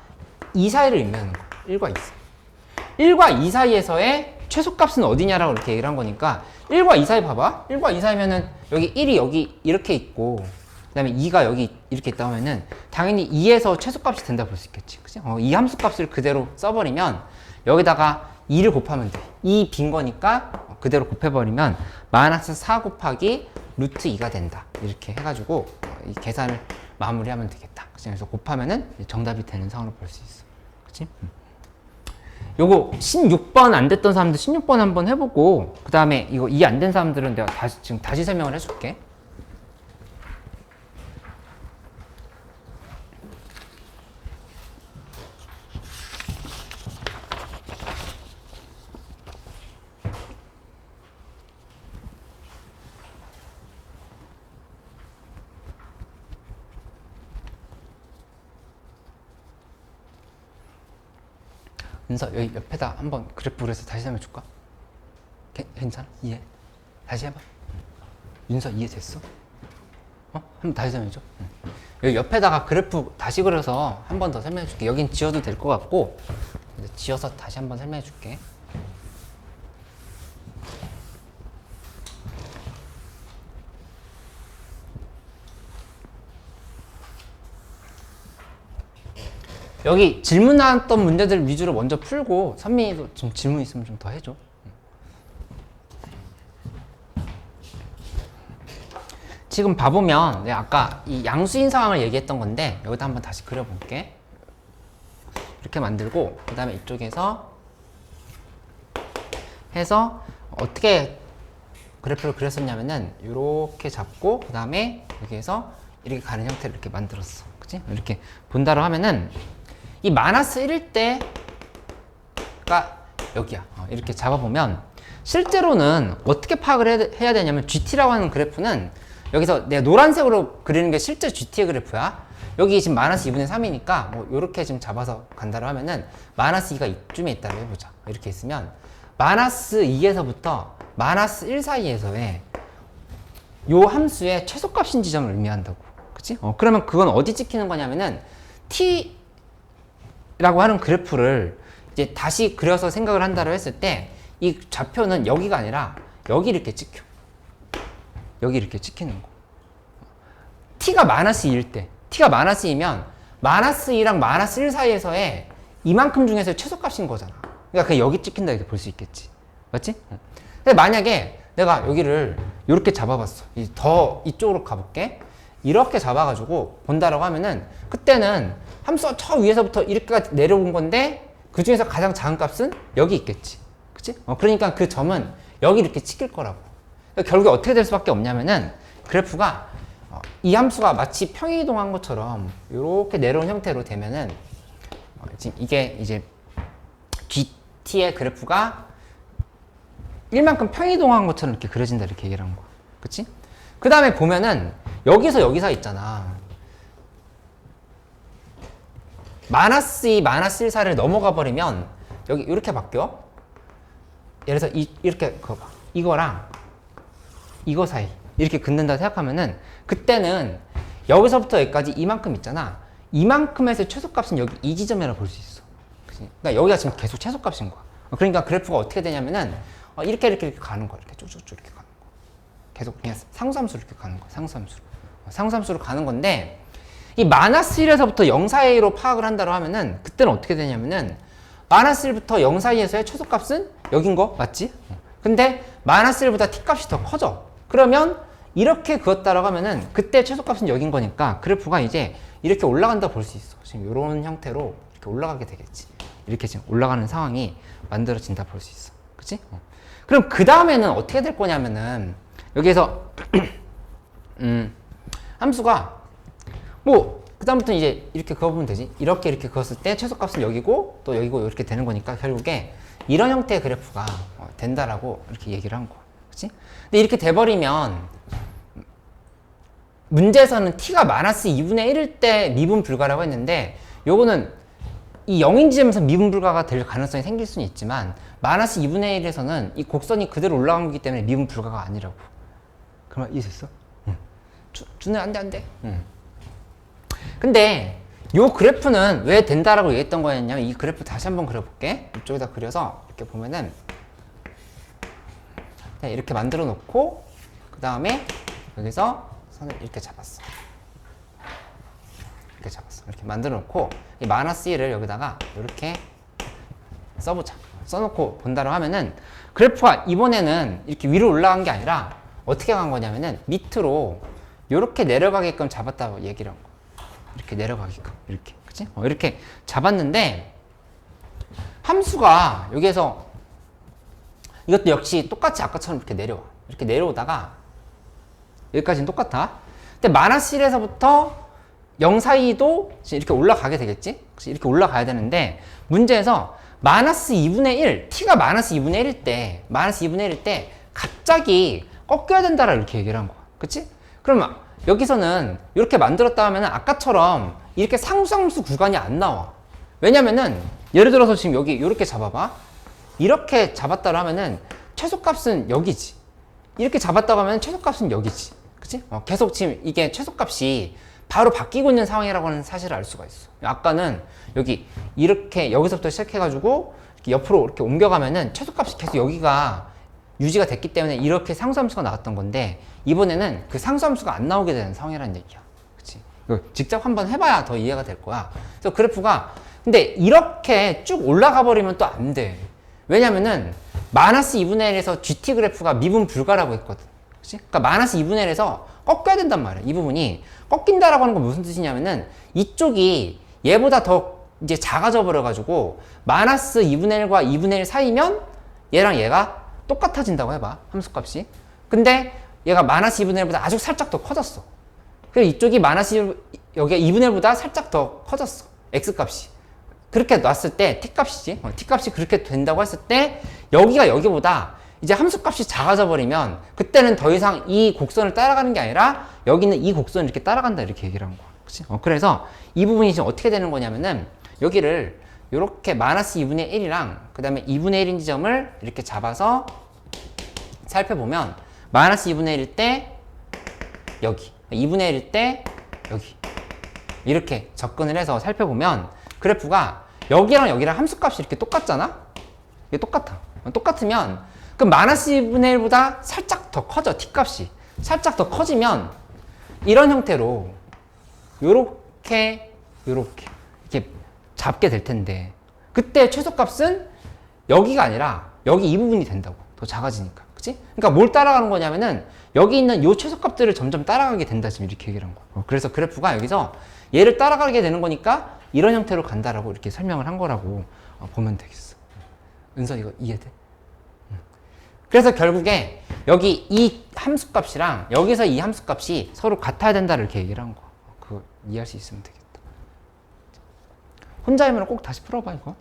2 사이를 의미하는 거야. 1과 2 사이. 1과 2 사이에서의 최소값은 어디냐라고 이렇게 얘기를 한 거니까 1과 2 사이 봐봐. 1과 2 사이면은 여기 1이 여기 이렇게 있고 그 다음에 2가 여기 이렇게 있다고 하면은 당연히 2에서 최소값이 된다 볼 수 있겠지. 그치? 이 함수 값을 그대로 써버리면 여기다가 2를 곱하면 돼. 2 빈 거니까 그대로 곱해버리면 마이너스 4 곱하기 루트 2가 된다. 이렇게 해가지고 이 계산을 마무리하면 되겠다. 그래서 곱하면은 정답이 되는 상황으로 볼 수 있어. 그치? 요거 16번 안 됐던 사람들 16번 한번 해보고 그 다음에 이거 2 안 된 사람들은 내가 지금 다시 설명을 해줄게. 은서 여기 옆에다 한번 그래프를 해서 다시 설명해 줄까? 괜찮아? 이해? 다시 해봐. 윤서 이해됐어? 한번 다시 설명해 줘. 여기 옆에다가 그래프 다시 그려서 한 번 더 설명해 줄게. 여긴 지워도 될 것 같고 지워서 다시 한번 설명해 줄게. 여기 질문 나왔던 문제들 위주로 먼저 풀고 선민이도 좀 질문 있으면 좀 더 해줘. 지금 봐보면 내가 아까 이 양수인 상황을 얘기했던 건데 여기다 한번 다시 그려볼게. 이렇게 만들고 그 다음에 이쪽에서 해서 어떻게 그래프를 그렸었냐면은 이렇게 잡고 그 다음에 여기에서 이렇게 가는 형태를 이렇게 만들었어. 그치? 이렇게 본다로 하면은 이 마이너스 1일 때가 여기야. 이렇게 잡아보면 실제로는 어떻게 파악을 해야 되냐면 GT라고 하는 그래프는 여기서 내가 노란색으로 그리는 게 실제 GT의 그래프야. 여기 지금 마이너스 2분의 3이니까 뭐 이렇게 지금 잡아서 간다로 하면은 마이너스 2가 이쯤에 있다고 해보자. 이렇게 있으면 마이너스 2에서부터 마이너스 1 사이에서의 요 함수의 최소값인 지점을 의미한다고. 그치? 그러면 그건 어디 찍히는 거냐면은 T 라고 하는 그래프를 이제 다시 그려서 생각을 한다고 했을 때 이 좌표는 여기가 아니라 여기 이렇게 찍혀. 여기 이렇게 찍히는 거. t가 마이너스 2일 때, t가 마이너스 2면 마이너스 2랑 마이너스 1 사이에서의 이만큼 중에서 최소값인 거잖아. 그러니까 그냥 여기 찍힌다 이렇게 볼 수 있겠지. 맞지? 근데 만약에 내가 여기를 이렇게 잡아봤어. 더 이쪽으로 가볼게. 이렇게 잡아가지고 본다라고 하면은 그때는 함수가 저 위에서부터 이렇게까지 내려온 건데 그 중에서 가장 작은 값은 여기 있겠지. 그치? 그러니까 그 점은 여기 이렇게 찍힐 거라고. 그러니까 결국에 어떻게 될 수밖에 없냐면은 그래프가 이 함수가 마치 평행이동한 것처럼 이렇게 내려온 형태로 되면은 지금 이게 이제 GT의 그래프가 1만큼 평행이동한 것처럼 이렇게 그려진다 이렇게 얘기를 한 거야. 그치? 그 다음에 보면은 여기서 여기 사이 있잖아. 마이너스 2, 마이너스 1 사이를 넘어가 버리면 여기 이렇게 바뀌어. 예를 들어서 이렇게 그거 봐. 이거랑 이거 사이 이렇게 긋는다 생각하면은 그때는 여기서부터 여기까지 이만큼 있잖아. 이만큼에서 최소값은 여기 이 지점이라고 볼 수 있어. 그러니까 여기가 지금 계속 최소값인 거야. 그러니까 그래프가 어떻게 되냐면은 이렇게 가는 거야. 이렇게 쭉쭉쭉 이렇게 가는 거야. 계속 그냥 상수함수로 이렇게 가는 거야. 상수함수로 가는 건데 이 마이너스 1에서부터 0 사이로 파악을 한다고 하면은 그때는 어떻게 되냐면은 마이너스 1부터 0 사이에서의 최소값은 여긴 거 맞지? 근데 마이너스 1보다 t값이 더 커져. 그러면 이렇게 그었다라고 하면은 그때 최소값은 여긴 거니까 그래프가 이제 이렇게 올라간다 볼 수 있어. 지금 이런 형태로 이렇게 올라가게 되겠지. 이렇게 지금 올라가는 상황이 만들어진다 볼 수 있어. 그치? 그럼 그 다음에는 어떻게 될 거냐면은 여기에서 함수가 뭐 그 다음부터 이제 이렇게 그어보면 되지. 이렇게 그었을 때 최소값은 여기고 또 여기고 이렇게 되는 거니까 결국에 이런 형태의 그래프가 된다라고 이렇게 얘기를 한 거야. 그치? 근데 이렇게 돼버리면 문제에서는 t가 마이너스 2분의 1일 때 미분 불가라고 했는데 요거는 이 0인 지점에서 미분 불가가 될 가능성이 생길 수는 있지만 마이너스 2분의 1에서는 이 곡선이 그대로 올라간 거기 때문에 미분 불가가 아니라고. 그러면 이해됐어? 응. 준우야 안 돼. 응. 근데 요 그래프는 왜 된다라고 얘기했던 거였냐면 이 그래프 다시 한번 그려볼게. 이쪽에다 그려서 이렇게 보면은 이렇게 만들어 놓고 그 다음에 여기서 선을 이렇게 잡았어. 이렇게 잡았어. 이렇게 만들어 놓고 이 마이너스 1을 여기다가 이렇게 써보자. 써놓고 본다고 하면은 그래프가 이번에는 이렇게 위로 올라간 게 아니라 어떻게 간 거냐면은 밑으로 이렇게 내려가게끔 잡았다고 얘기를 한 거. 이렇게 내려가게끔 이렇게, 그치? 이렇게 잡았는데 함수가 여기에서 이것도 역시 똑같이 아까처럼 이렇게 내려와. 이렇게 내려오다가 여기까지는 똑같아. 근데 마이너스 1에서부터 0 사이도 이렇게 올라가게 되겠지? 이렇게 올라가야 되는데 문제에서 마이너스 2분의 1, t가 마이너스 2분의 1일 때, 마이너스 2분의 1일 때 갑자기 꺾여야 된다라 이렇게 얘기를 한 거야. 그치? 그러면 여기서는 이렇게 만들었다 하면 아까처럼 이렇게 상수함수 구간이 안 나와. 왜냐면은 예를 들어서 지금 여기 이렇게 잡아봐. 이렇게 잡았다고 하면은 최소값은 여기지. 이렇게 잡았다고 하면 최소값은 여기지. 그치? 계속 지금 이게 최소값이 바로 바뀌고 있는 상황이라고 하는 사실을 알 수가 있어. 아까는 여기 이렇게 여기서부터 시작해가지고 이렇게 옆으로 이렇게 옮겨가면은 최소값이 계속 여기가 유지가 됐기 때문에 이렇게 상수함수가 나왔던 건데 이번에는 그 상수함수가 안 나오게 되는 상황이라는 얘기야. 그치? 이거 직접 한번 해봐야 더 이해가 될 거야. 그래서 그래프가 근데 이렇게 쭉 올라가 버리면 또 안 돼. 왜냐면은 마이너스 2분의 1에서 GT 그래프가 미분 불가라고 했거든. 그치? 그러니까 마이너스 2분의 1에서 꺾여야 된단 말이야. 이 부분이 꺾인다라고 하는 건 무슨 뜻이냐면은 이쪽이 얘보다 더 이제 작아져 버려가지고 마이너스 2분의 1과 2분의 1 사이면 얘랑 얘가 똑같아진다고 해봐. 함수값이. 근데 얘가 마이너스 2분의 1보다 아주 살짝 더 커졌어. 그리고 이쪽이 마이너스 1, 여기가 2분의 1보다 살짝 더 커졌어. x값이. 그렇게 놨을 때 t값이지. t값이 그렇게 된다고 했을 때 여기가 여기보다 이제 함수값이 작아져 버리면 그때는 더 이상 이 곡선을 따라가는 게 아니라 여기는 이 곡선을 이렇게 따라간다 이렇게 얘기를 한 거야. 그치? 그래서 이 부분이 지금 어떻게 되는 거냐면은 여기를 이렇게 마이너스 2분의 1이랑 그 다음에 2분의 1인 지점을 이렇게 잡아서 살펴보면 마이너스 2분의 1일 때 여기 2분의 1일 때 여기 이렇게 접근을 해서 살펴보면 그래프가 여기랑 여기랑 함수값이 이렇게 똑같잖아? 이게 똑같아. 똑같으면 그럼 마이너스 2분의 1보다 살짝 더 커져. t값이 살짝 더 커지면 이런 형태로 요렇게 이렇게 잡게 될 텐데 그때 최소값은 여기가 아니라 여기 이 부분이 된다고. 더 작아지니까. 그치? 그러니까 뭘 따라가는 거냐면은 여기 있는 요 최소값들을 점점 따라가게 된다. 지금 이렇게 얘기를 한 거야. 그래서 그래프가 여기서 얘를 따라가게 되는 거니까 이런 형태로 간다라고 이렇게 설명을 한 거라고 보면 되겠어. 은선 이거 이해돼? 그래서 결국에 여기 이 함수값이랑 여기서 이 함수값이 서로 같아야 된다를 이렇게 얘기를 한 거야. 그거 이해할 수 있으면 되겠다. 혼자이면 꼭 다시 풀어봐 이거.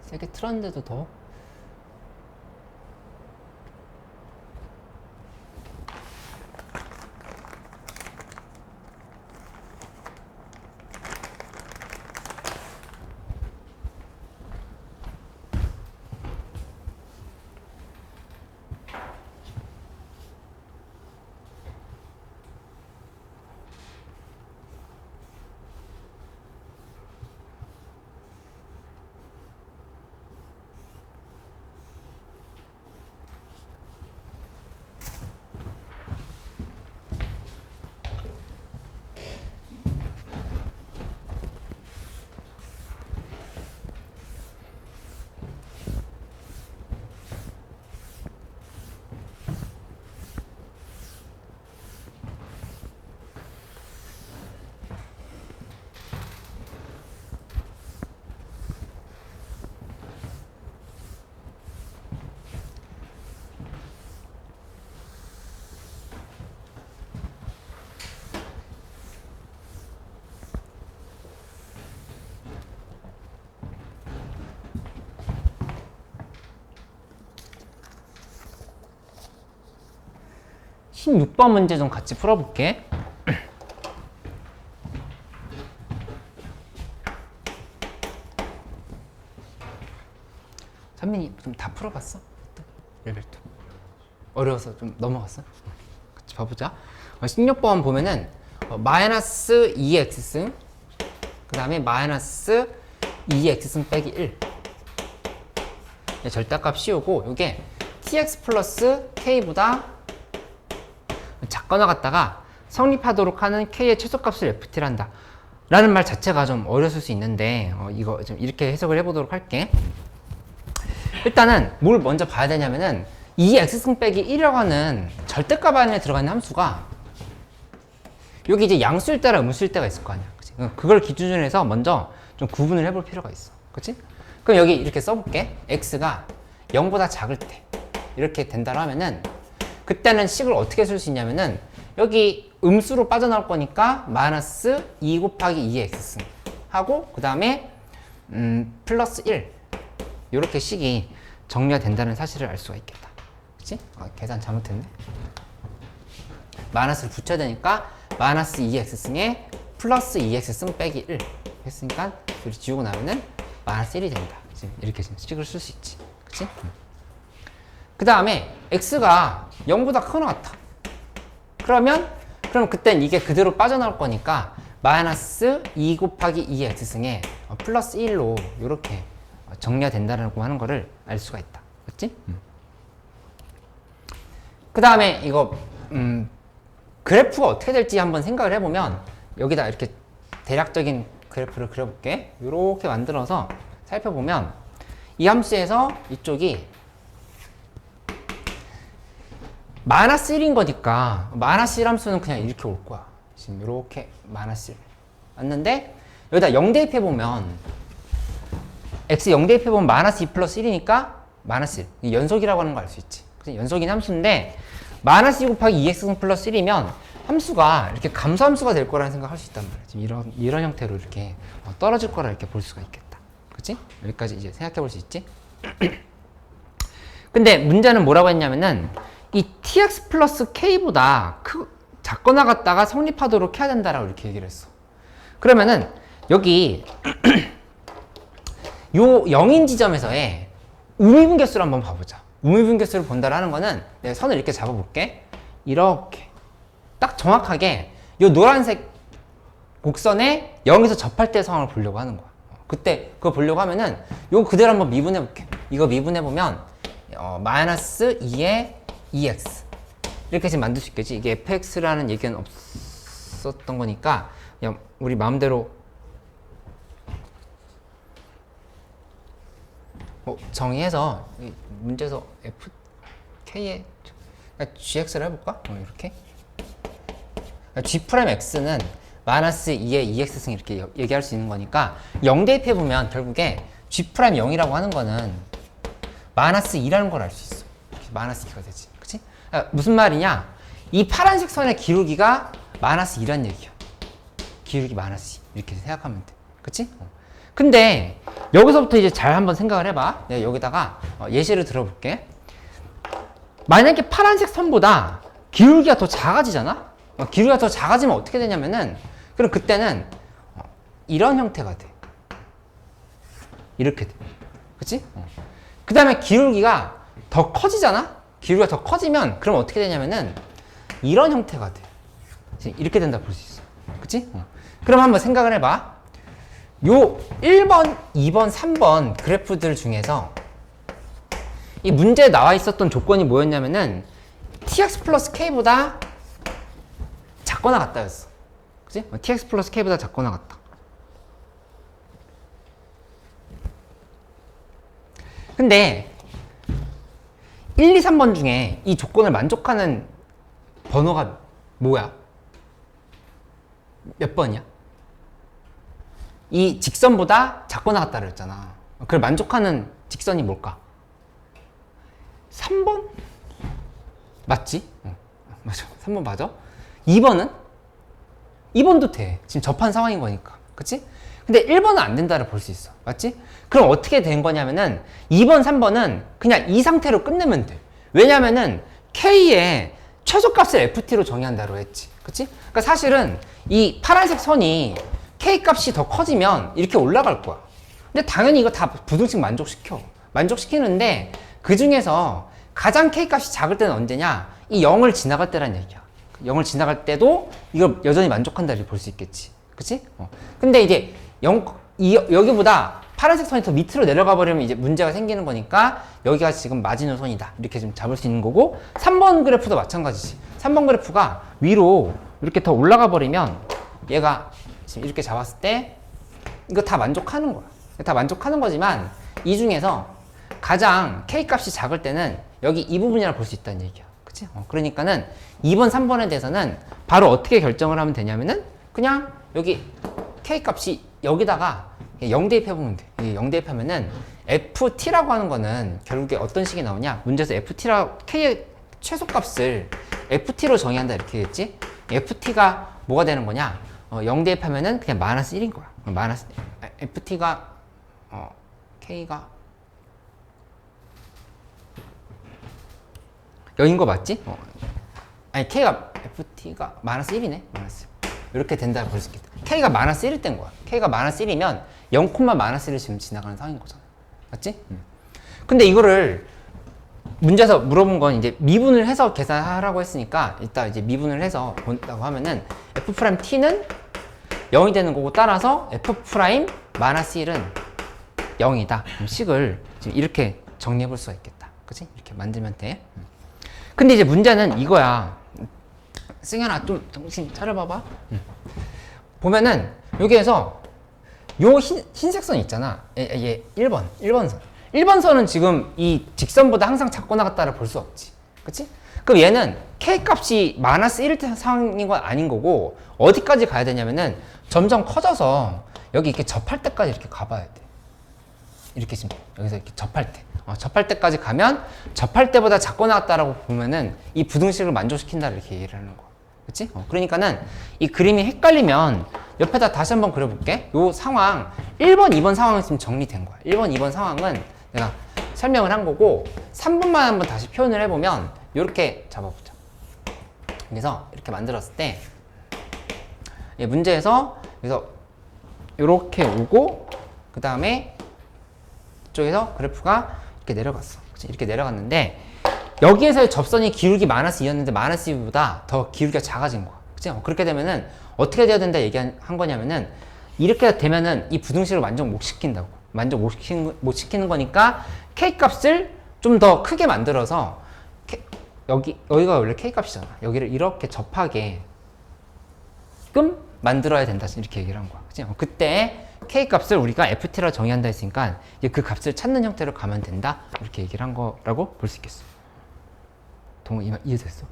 세게 틀었는데도 더 16번 문제 좀 같이 풀어볼게. 선민이 좀 다 풀어봤어? 레벨 2 어려워서 좀 넘어갔어? 같이 봐보자. 16번 보면은 마이너스 2x승 그 다음에 마이너스 2x승 빼기 1 절대값 씌우고 요게 tx 플러스 k보다 작거나 같다가 성립하도록 하는 k의 최소값을 ft란다 라는 말 자체가 좀 어려울 수 있는데 이거 좀 이렇게 해석을 해보도록 할게. 일단은 뭘 먼저 봐야 되냐면은 2x승 빼기 1이라고 하는 절대값 안에 들어가 있는 함수가 여기 이제 양수일 때랑 음수일 때가 있을 거 아니야. 그치? 그걸 기준으로 해서 먼저 좀 구분을 해볼 필요가 있어. 그치? 그럼 여기 이렇게 써볼게. x가 0보다 작을 때 이렇게 된다고 하면은 그때는 식을 어떻게 쓸 수 있냐면은 여기 음수로 빠져나올 거니까 마이너스 2 곱하기 2x승 하고 그 다음에 플러스 1 이렇게 식이 정리가 된다는 사실을 알 수가 있겠다. 그치? 계산 잘못했네. 마이너스를 붙여야 되니까 마이너스 2x승에 플러스 2x승 빼기 1 했으니까 둘이 지우고 나면은 마이너스 1이 된다. 이렇게 식을 쓸 수 있지. 그치? 그 다음에 x가 0보다 크거나 같아. 그럼 그땐 이게 그대로 빠져나올 거니까 마이너스 2 곱하기 2x승에 플러스 1로 이렇게 정리가 된다고 하는 거를 알 수가 있다. 맞지? 그 다음에 이거 그래프가 어떻게 될지 한번 생각을 해보면 여기다 이렇게 대략적인 그래프를 그려볼게. 이렇게 만들어서 살펴보면 이 함수에서 이쪽이 마이너스 1인 거니까 마이너스 1 함수는 그냥 이렇게 올 거야. 지금 이렇게 마이너스 1 왔는데 여기다 0 대입해보면 x 0 대입해보면 마이너스 2 플러스 1이니까 마이너스 1 연속이라고 하는 거 알 수 있지. 연속인 함수인데 마이너스 2 곱하기 2x 플러스 1이면 함수가 이렇게 감소함수가 될 거라는 생각할 수 있단 말이야. 지금 이런 형태로 이렇게 떨어질 거라 이렇게 볼 수가 있겠다. 그치? 여기까지 이제 생각해 볼 수 있지? 근데 문제는 뭐라고 했냐면은 이 tx 플러스 k보다 작거나 같다가 성립하도록 해야 된다라고 이렇게 얘기를 했어. 그러면은 여기 요 0인 지점에서의 우미분계수를 한번 봐보자. 우미분계수를 본다라는 거는 내가 선을 이렇게 잡아볼게. 이렇게 딱 정확하게 요 노란색 곡선에 0에서 접할 때 상황을 보려고 하는 거야. 그때 그거 보려고 하면은 요거 그대로 한번 미분해 볼게. 이거 미분해 보면 마이너스 2에 2x 이렇게 지금 만들 수 있겠지. 이게 fx라는 얘기는 없었던 거니까 그냥 우리 마음대로 정의해서 문제에서 fk에 gx를 해볼까? 이렇게 g'x는 마이너스 2에 2x승 이렇게 얘기할 수 있는 거니까 0 대입해보면 결국에 g'0이라고 하는 거는 마이너스 2라는 걸 알 수 있어. 마이너스 2가 되지. 그치? 무슨 말이냐? 이 파란색 선의 기울기가 마이너스 2란 얘기야. 기울기 마이너스 2 이렇게 생각하면 돼. 그치? 근데 여기서부터 이제 잘 한번 생각을 해봐. 내가 여기다가 예시를 들어볼게. 만약에 파란색 선보다 기울기가 더 작아지잖아? 기울기가 더 작아지면 어떻게 되냐면은 그럼 그때는 이런 형태가 돼. 이렇게 돼. 그치? 그 다음에 기울기가 더 커지잖아? 기울기가 더 커지면 그럼 어떻게 되냐면은 이런 형태가 돼. 이렇게 된다 볼 수 있어. 그치? 그럼 한번 생각을 해봐. 요 1번, 2번, 3번 그래프들 중에서 이 문제에 나와 있었던 조건이 뭐였냐면은 tx 플러스 k보다 작거나 같다였어. 그치? tx 플러스 k보다 작거나 같다. 근데 1, 2, 3번 중에 이 조건을 만족하는 번호가 뭐야? 몇 번이야? 이 직선보다 작거나 같다 그랬잖아. 그걸 만족하는 직선이 뭘까? 3번? 맞지? 맞아. 3번 맞아? 2번은? 2번도 돼. 지금 접한 상황인 거니까. 그치? 근데 1번은 안 된다를 볼 수 있어. 맞지? 그럼 어떻게 된 거냐면은 2번, 3번은 그냥 이 상태로 끝내면 돼. 왜냐면은 K의 최소값을 FT로 정의한다고 했지. 그치? 그러니까 사실은 이 파란색 선이 K값이 더 커지면 이렇게 올라갈 거야. 근데 당연히 이거 다 부등식 만족시키는데 그 중에서 가장 K값이 작을 때는 언제냐? 이 0을 지나갈 때란 얘기야. 0을 지나갈 때도 이걸 여전히 만족한다 이렇게 볼 수 있겠지. 그치? 근데 이제 여기보다 파란색 선이 더 밑으로 내려가 버리면 이제 문제가 생기는 거니까 여기가 지금 마지노선이다 이렇게 좀 잡을 수 있는 거고 3번 그래프도 마찬가지지. 3번 그래프가 위로 이렇게 더 올라가 버리면 얘가 지금 이렇게 잡았을 때 이거 다 만족하는 거야. 다 만족하는 거지만 이 중에서 가장 K값이 작을 때는 여기 이 부분이라 볼 수 있다는 얘기야. 그치? 그러니까는 2번, 3번에 대해서는 바로 어떻게 결정을 하면 되냐면은 그냥 여기 K값이 여기다가 0 대입해보면 돼. 0 대입하면은 FT라고 하는 거는 결국에 어떤 식이 나오냐? 문제에서 K의 최소값을 FT로 정의한다 이렇게 했지? FT가 뭐가 되는 거냐? 0 대입하면은 그냥 마이너스 1인 거야. FT가 K가 0인 거 맞지? 아니 K가 FT가 마이너스 1이네. 마이너스. 이렇게 된다 볼 수 있겠다. K가 마이너스 1일 땐 거야. K가 마이너스 1이면 0, 마이너스 1을 지금 지나가는 상황인 거잖아. 맞지? 근데 이거를 문제에서 물어본 건 이제 미분을 해서 계산하라고 했으니까 이따 이제 미분을 해서 본다고 하면은 F'T는 0이 되는 거고 따라서 F' 마이너스 1은 0이다. 식을 지금 이렇게 정리해 볼 수가 있겠다. 그치? 이렇게 만들면 돼. 근데 이제 문제는 이거야. 승현아 좀 정신 차려봐봐. 보면은 여기에서 요 흰색 선 있잖아. 얘 1번 선. 1번 선은 지금 이 직선보다 항상 작고 나갔다를 볼 수 없지. 그치? 그럼 얘는 K값이 마이너스 1일 상황인 건 아닌 거고 어디까지 가야 되냐면은 점점 커져서 여기 이렇게 접할 때까지 이렇게 가봐야 돼. 이렇게 지금 여기서 이렇게 접할 때. 접할 때까지 가면 접할 때보다 작고 나갔다라고 보면은 이 부등식을 만족시킨다 이렇게 얘기를 하는 거야. 그치? 그러니까는 이 그림이 헷갈리면 옆에다 다시 한번 그려볼게. 요 상황 1번, 2번 상황은 지금 정리된 거야. 1번, 2번 상황은 내가 설명을 한 거고 3번만 한번 다시 표현을 해보면 이렇게 잡아보자. 그래서 이렇게 만들었을 때 문제에서 그래서 이렇게 오고 그 다음에 이쪽에서 그래프가 이렇게 내려갔어. 그치? 이렇게 내려갔는데 여기에서의 접선이 기울기 마이너스 2였는데 마이너스 2보다 더 기울기가 작아진 거야. 그치? 그렇게 되면은 어떻게 돼야 된다 얘기한 거냐면은 이렇게 되면은 이 부등식을 만족 못 시킨다고. 만족 못 시키는 거니까 K값을 좀 더 크게 만들어서 여기가 원래 K값이잖아. 여기를 이렇게 접하게끔 만들어야 된다. 이렇게 얘기를 한 거야. 그치? 그때 K값을 우리가 FT라고 정의한다 했으니까 이제 그 값을 찾는 형태로 가면 된다. 이렇게 얘기를 한 거라고 볼 수 있겠어. 동호 이해됐어?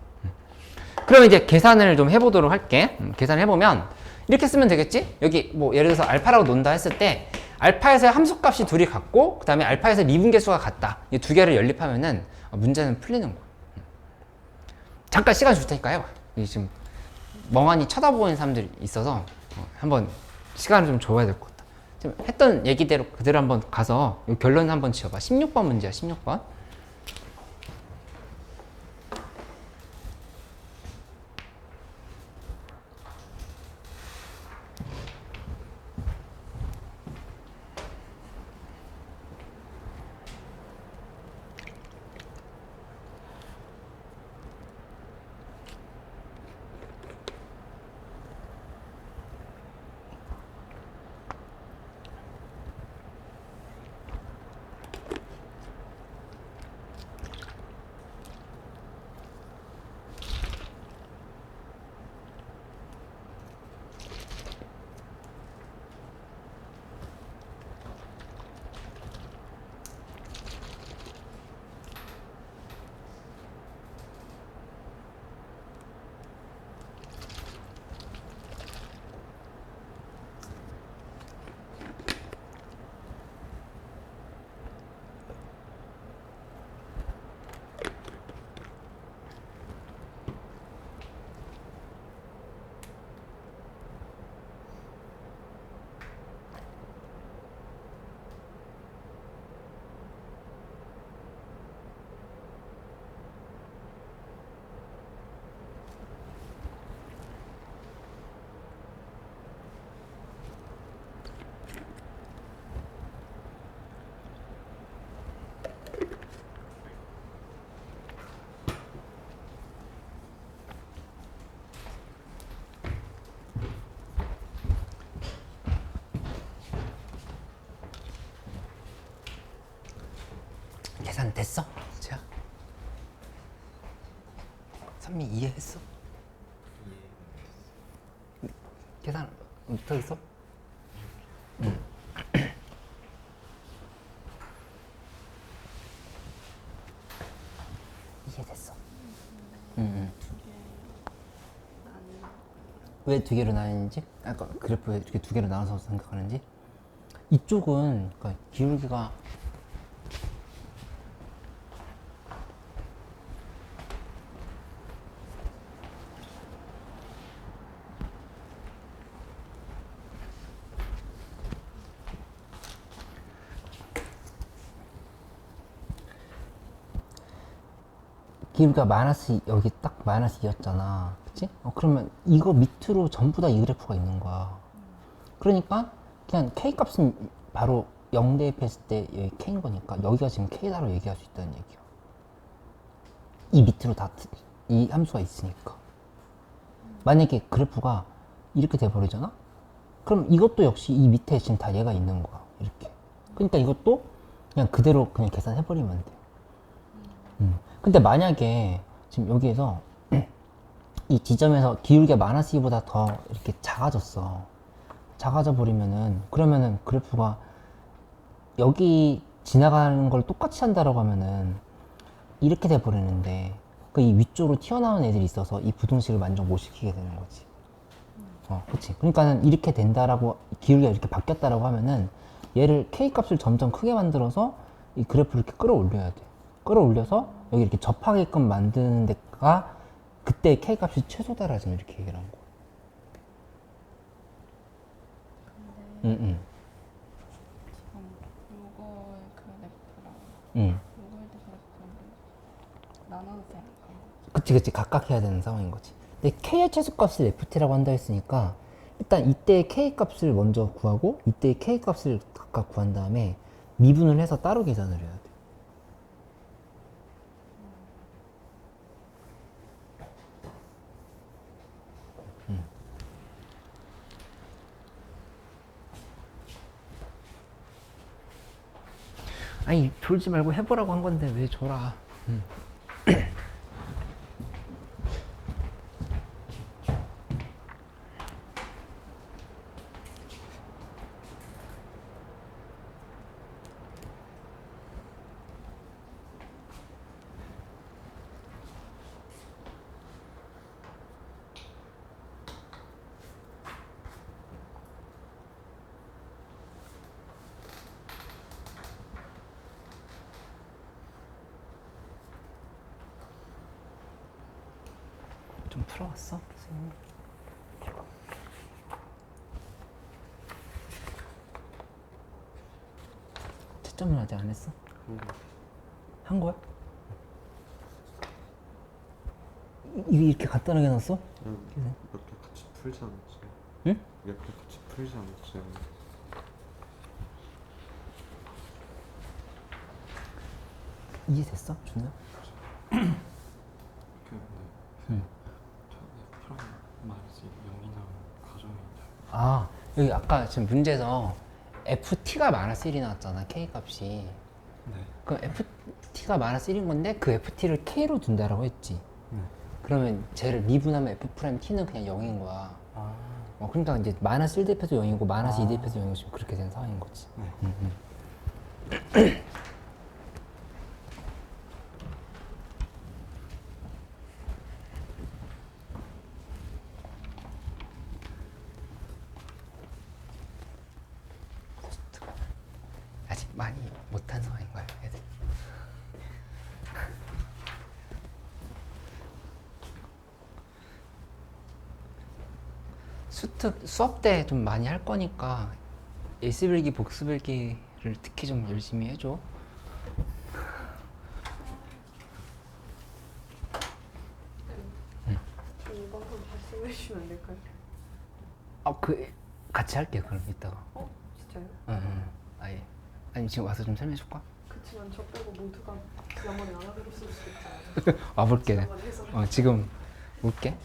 그러면 이제 계산을 좀 해보도록 할게. 계산을 해보면 이렇게 쓰면 되겠지? 여기 뭐 예를 들어서 알파라고 논다 했을 때 알파에서 함수값이 둘이 같고 그 다음에 알파에서 미분계수가 같다. 이 두 개를 연립하면은 문제는 풀리는 거야. 잠깐 시간 줄 테니까 해봐. 지금 멍하니 쳐다보는 사람들이 있어서 한번 시간을 좀 줘야 될 것 같다. 지금 했던 얘기대로 그대로 한번 가서 결론 한번 지어봐. 16번 문제야. 16번. 됐어? 제가 선미 이해했어? 계산 못하겠어? 응. 이해됐어. 응. 왜 두 개로 나뉘는지? 아까 그래프 왜 이렇게 두 개로 나눠서 생각하는지? 이쪽은 그러니까 기울기가 기울기가 마이너스 여기 딱 마이너스 2였잖아. 그치? 그러면 이거 밑으로 전부 다 이 그래프가 있는 거야. 그러니까 그냥 K 값은 바로 0 대입했을 때 여기 K인 거니까 여기가 지금 K다라고 얘기할 수 있다는 얘기야. 이 밑으로 다 이 함수가 있으니까. 만약에 그래프가 이렇게 돼버리잖아? 그럼 이것도 역시 이 밑에 지금 다 얘가 있는 거야. 이렇게. 그러니까 이것도 그냥 그대로 그냥 계산해버리면 돼. 근데 만약에 지금 여기에서 이 지점에서 기울기가 마이너스 2보다 더 이렇게 작아졌어. 작아져 버리면은 그러면은 그래프가 여기 지나가는 걸 똑같이 한다라고 하면은 이렇게 돼 버리는데 그 이 위쪽으로 튀어나온 애들이 있어서 이 부등식을 만족 못 시키게 되는 거지. 그렇지. 그러니까는 이렇게 된다라고 기울기가 이렇게 바뀌었다라고 하면은 얘를 K 값을 점점 크게 만들어서 이 그래프를 이렇게 끌어올려야 돼. 끌어올려서 여기 이렇게 접하게끔 만드는 데가 그때 K 값이 최소다라 지금 이렇게 얘기를 한 거야. 지금 요거의 그래프랑 요거에 대해서 나눠서 생각하는 그치 각각 해야 되는 상황인 거지. 근데 K의 최소값을 FT라고 한다 했으니까 일단 이때의 K 값을 먼저 구하고 이때의 K 값을 각각 구한 다음에 미분을 해서 따로 계산을 해야 돼. 아니 졸지 말고 해보라고 한 건데 왜 졸아? 좀 풀어왔어? 선생님? 채점은 아직 안 했어? 한 거야? 이게 이렇게 간단하게 해놨어? 몇 개 같이 풀지 않았지? 응? 몇 개 같이 풀지 않았지? 이해됐어? 준호야? 근데 저 F랑 마이너스 0이 나오는 과정이 있나요? 아 여기 아까 지금 문제에서 FT가 마이너스 1이 나왔잖아 K 값이. 네. 그럼 FT가 마이너스 1인 건데 그 FT를 K로 둔다라고 했지. 그러면 쟤를 미분하면 F 프라임 T는 그냥 0인 거야. 그러니까 이제 마이너스 1 대입해서 0이고 마이너스 2 대입해서 0이고 지금 그렇게 된 상황인 거지. 아직 많이 못한 상황인 거야, 애들. 수업 때 좀 많이 할 거니까 일시bil기, 복수빌기를 특히 좀 열심히 해줘. 이번 건 말씀해 주시면 안 될까요? 같이 할게 그럼 이따가. 진짜요? 응. 아니 지금 와서 좀 설명해 줄까? 그치만 저 빼고 모두가 지난번에 안 하기로 쓸 수도 있잖아요. 와볼게. 지난번에 해서 지금 올게.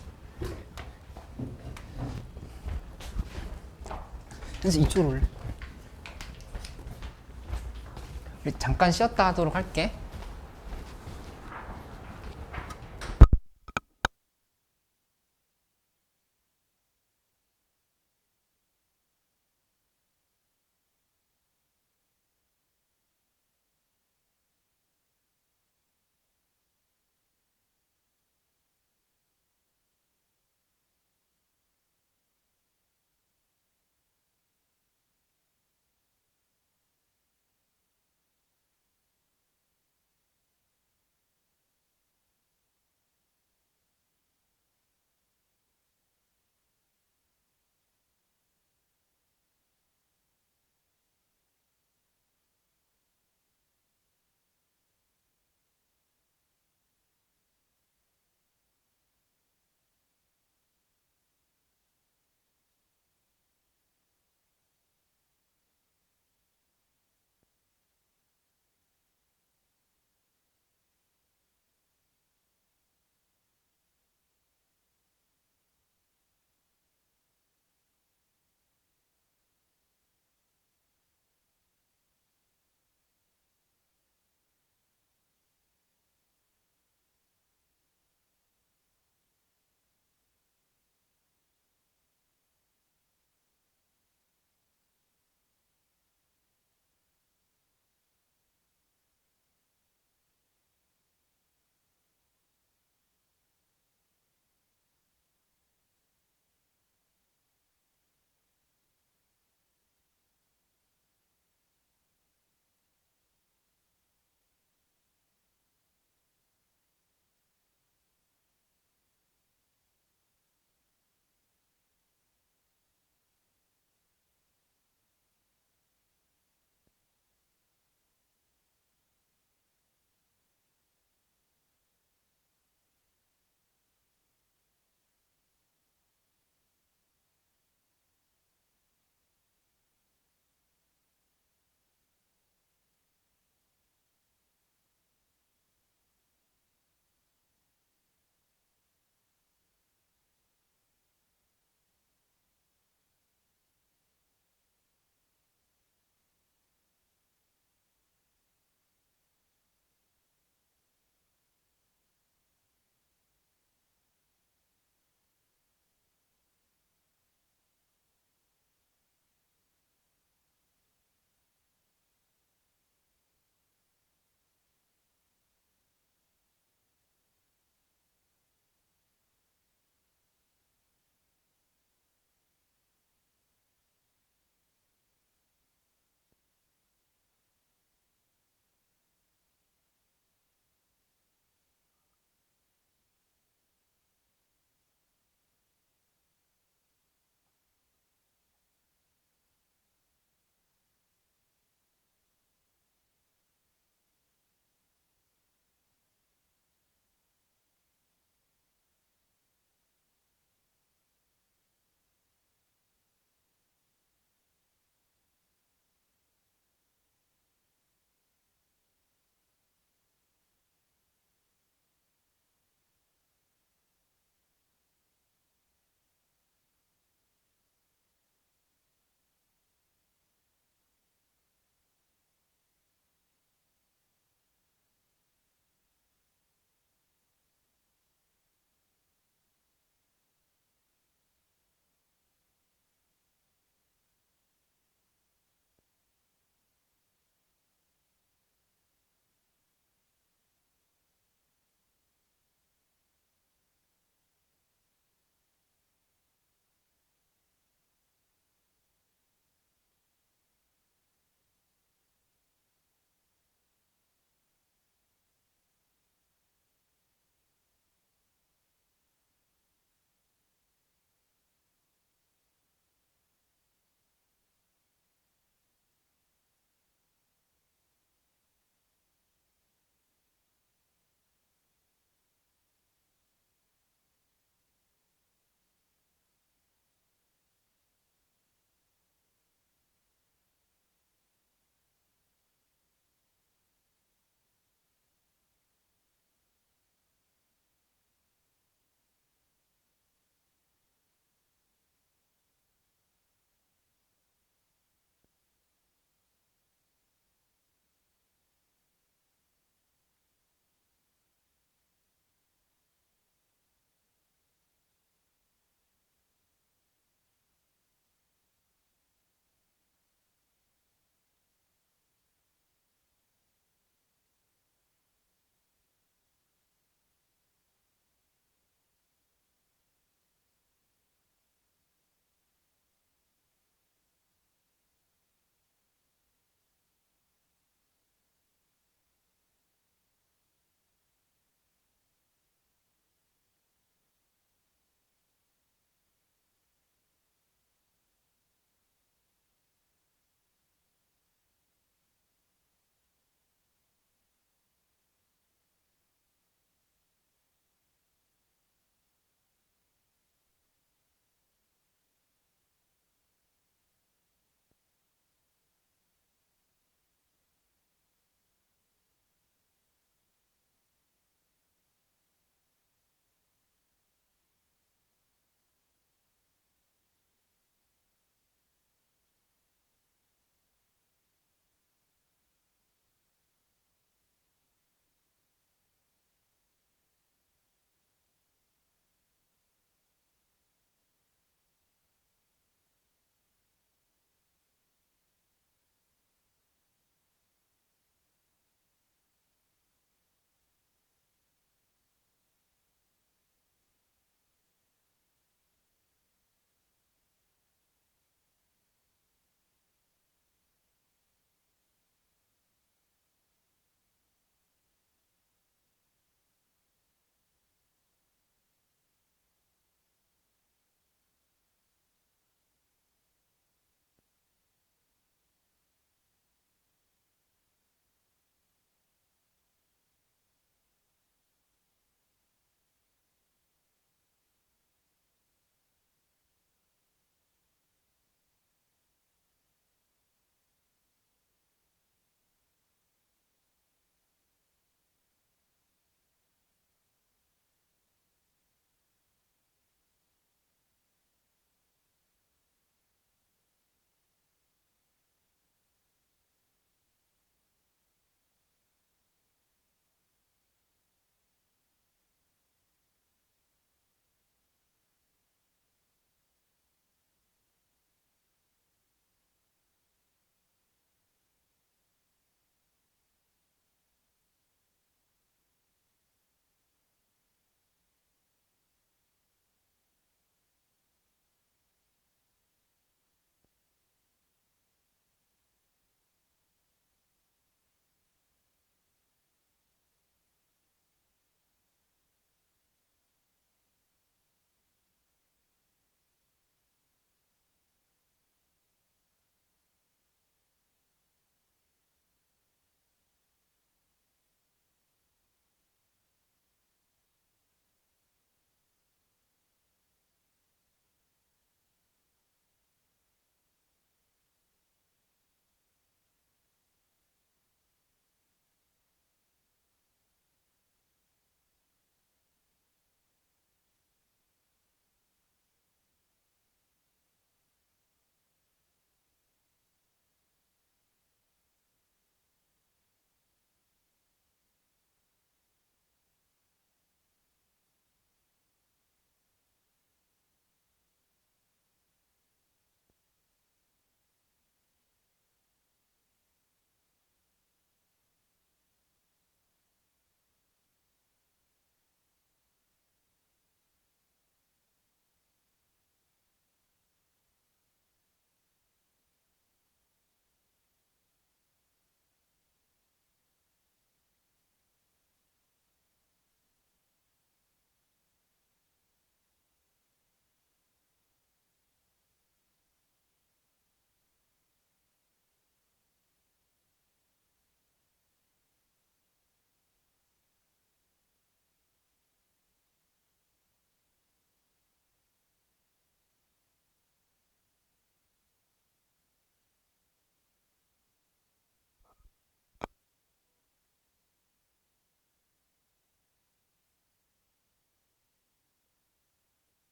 그래서 이쪽으로 올래. 우리 잠깐 쉬었다 하도록 할게.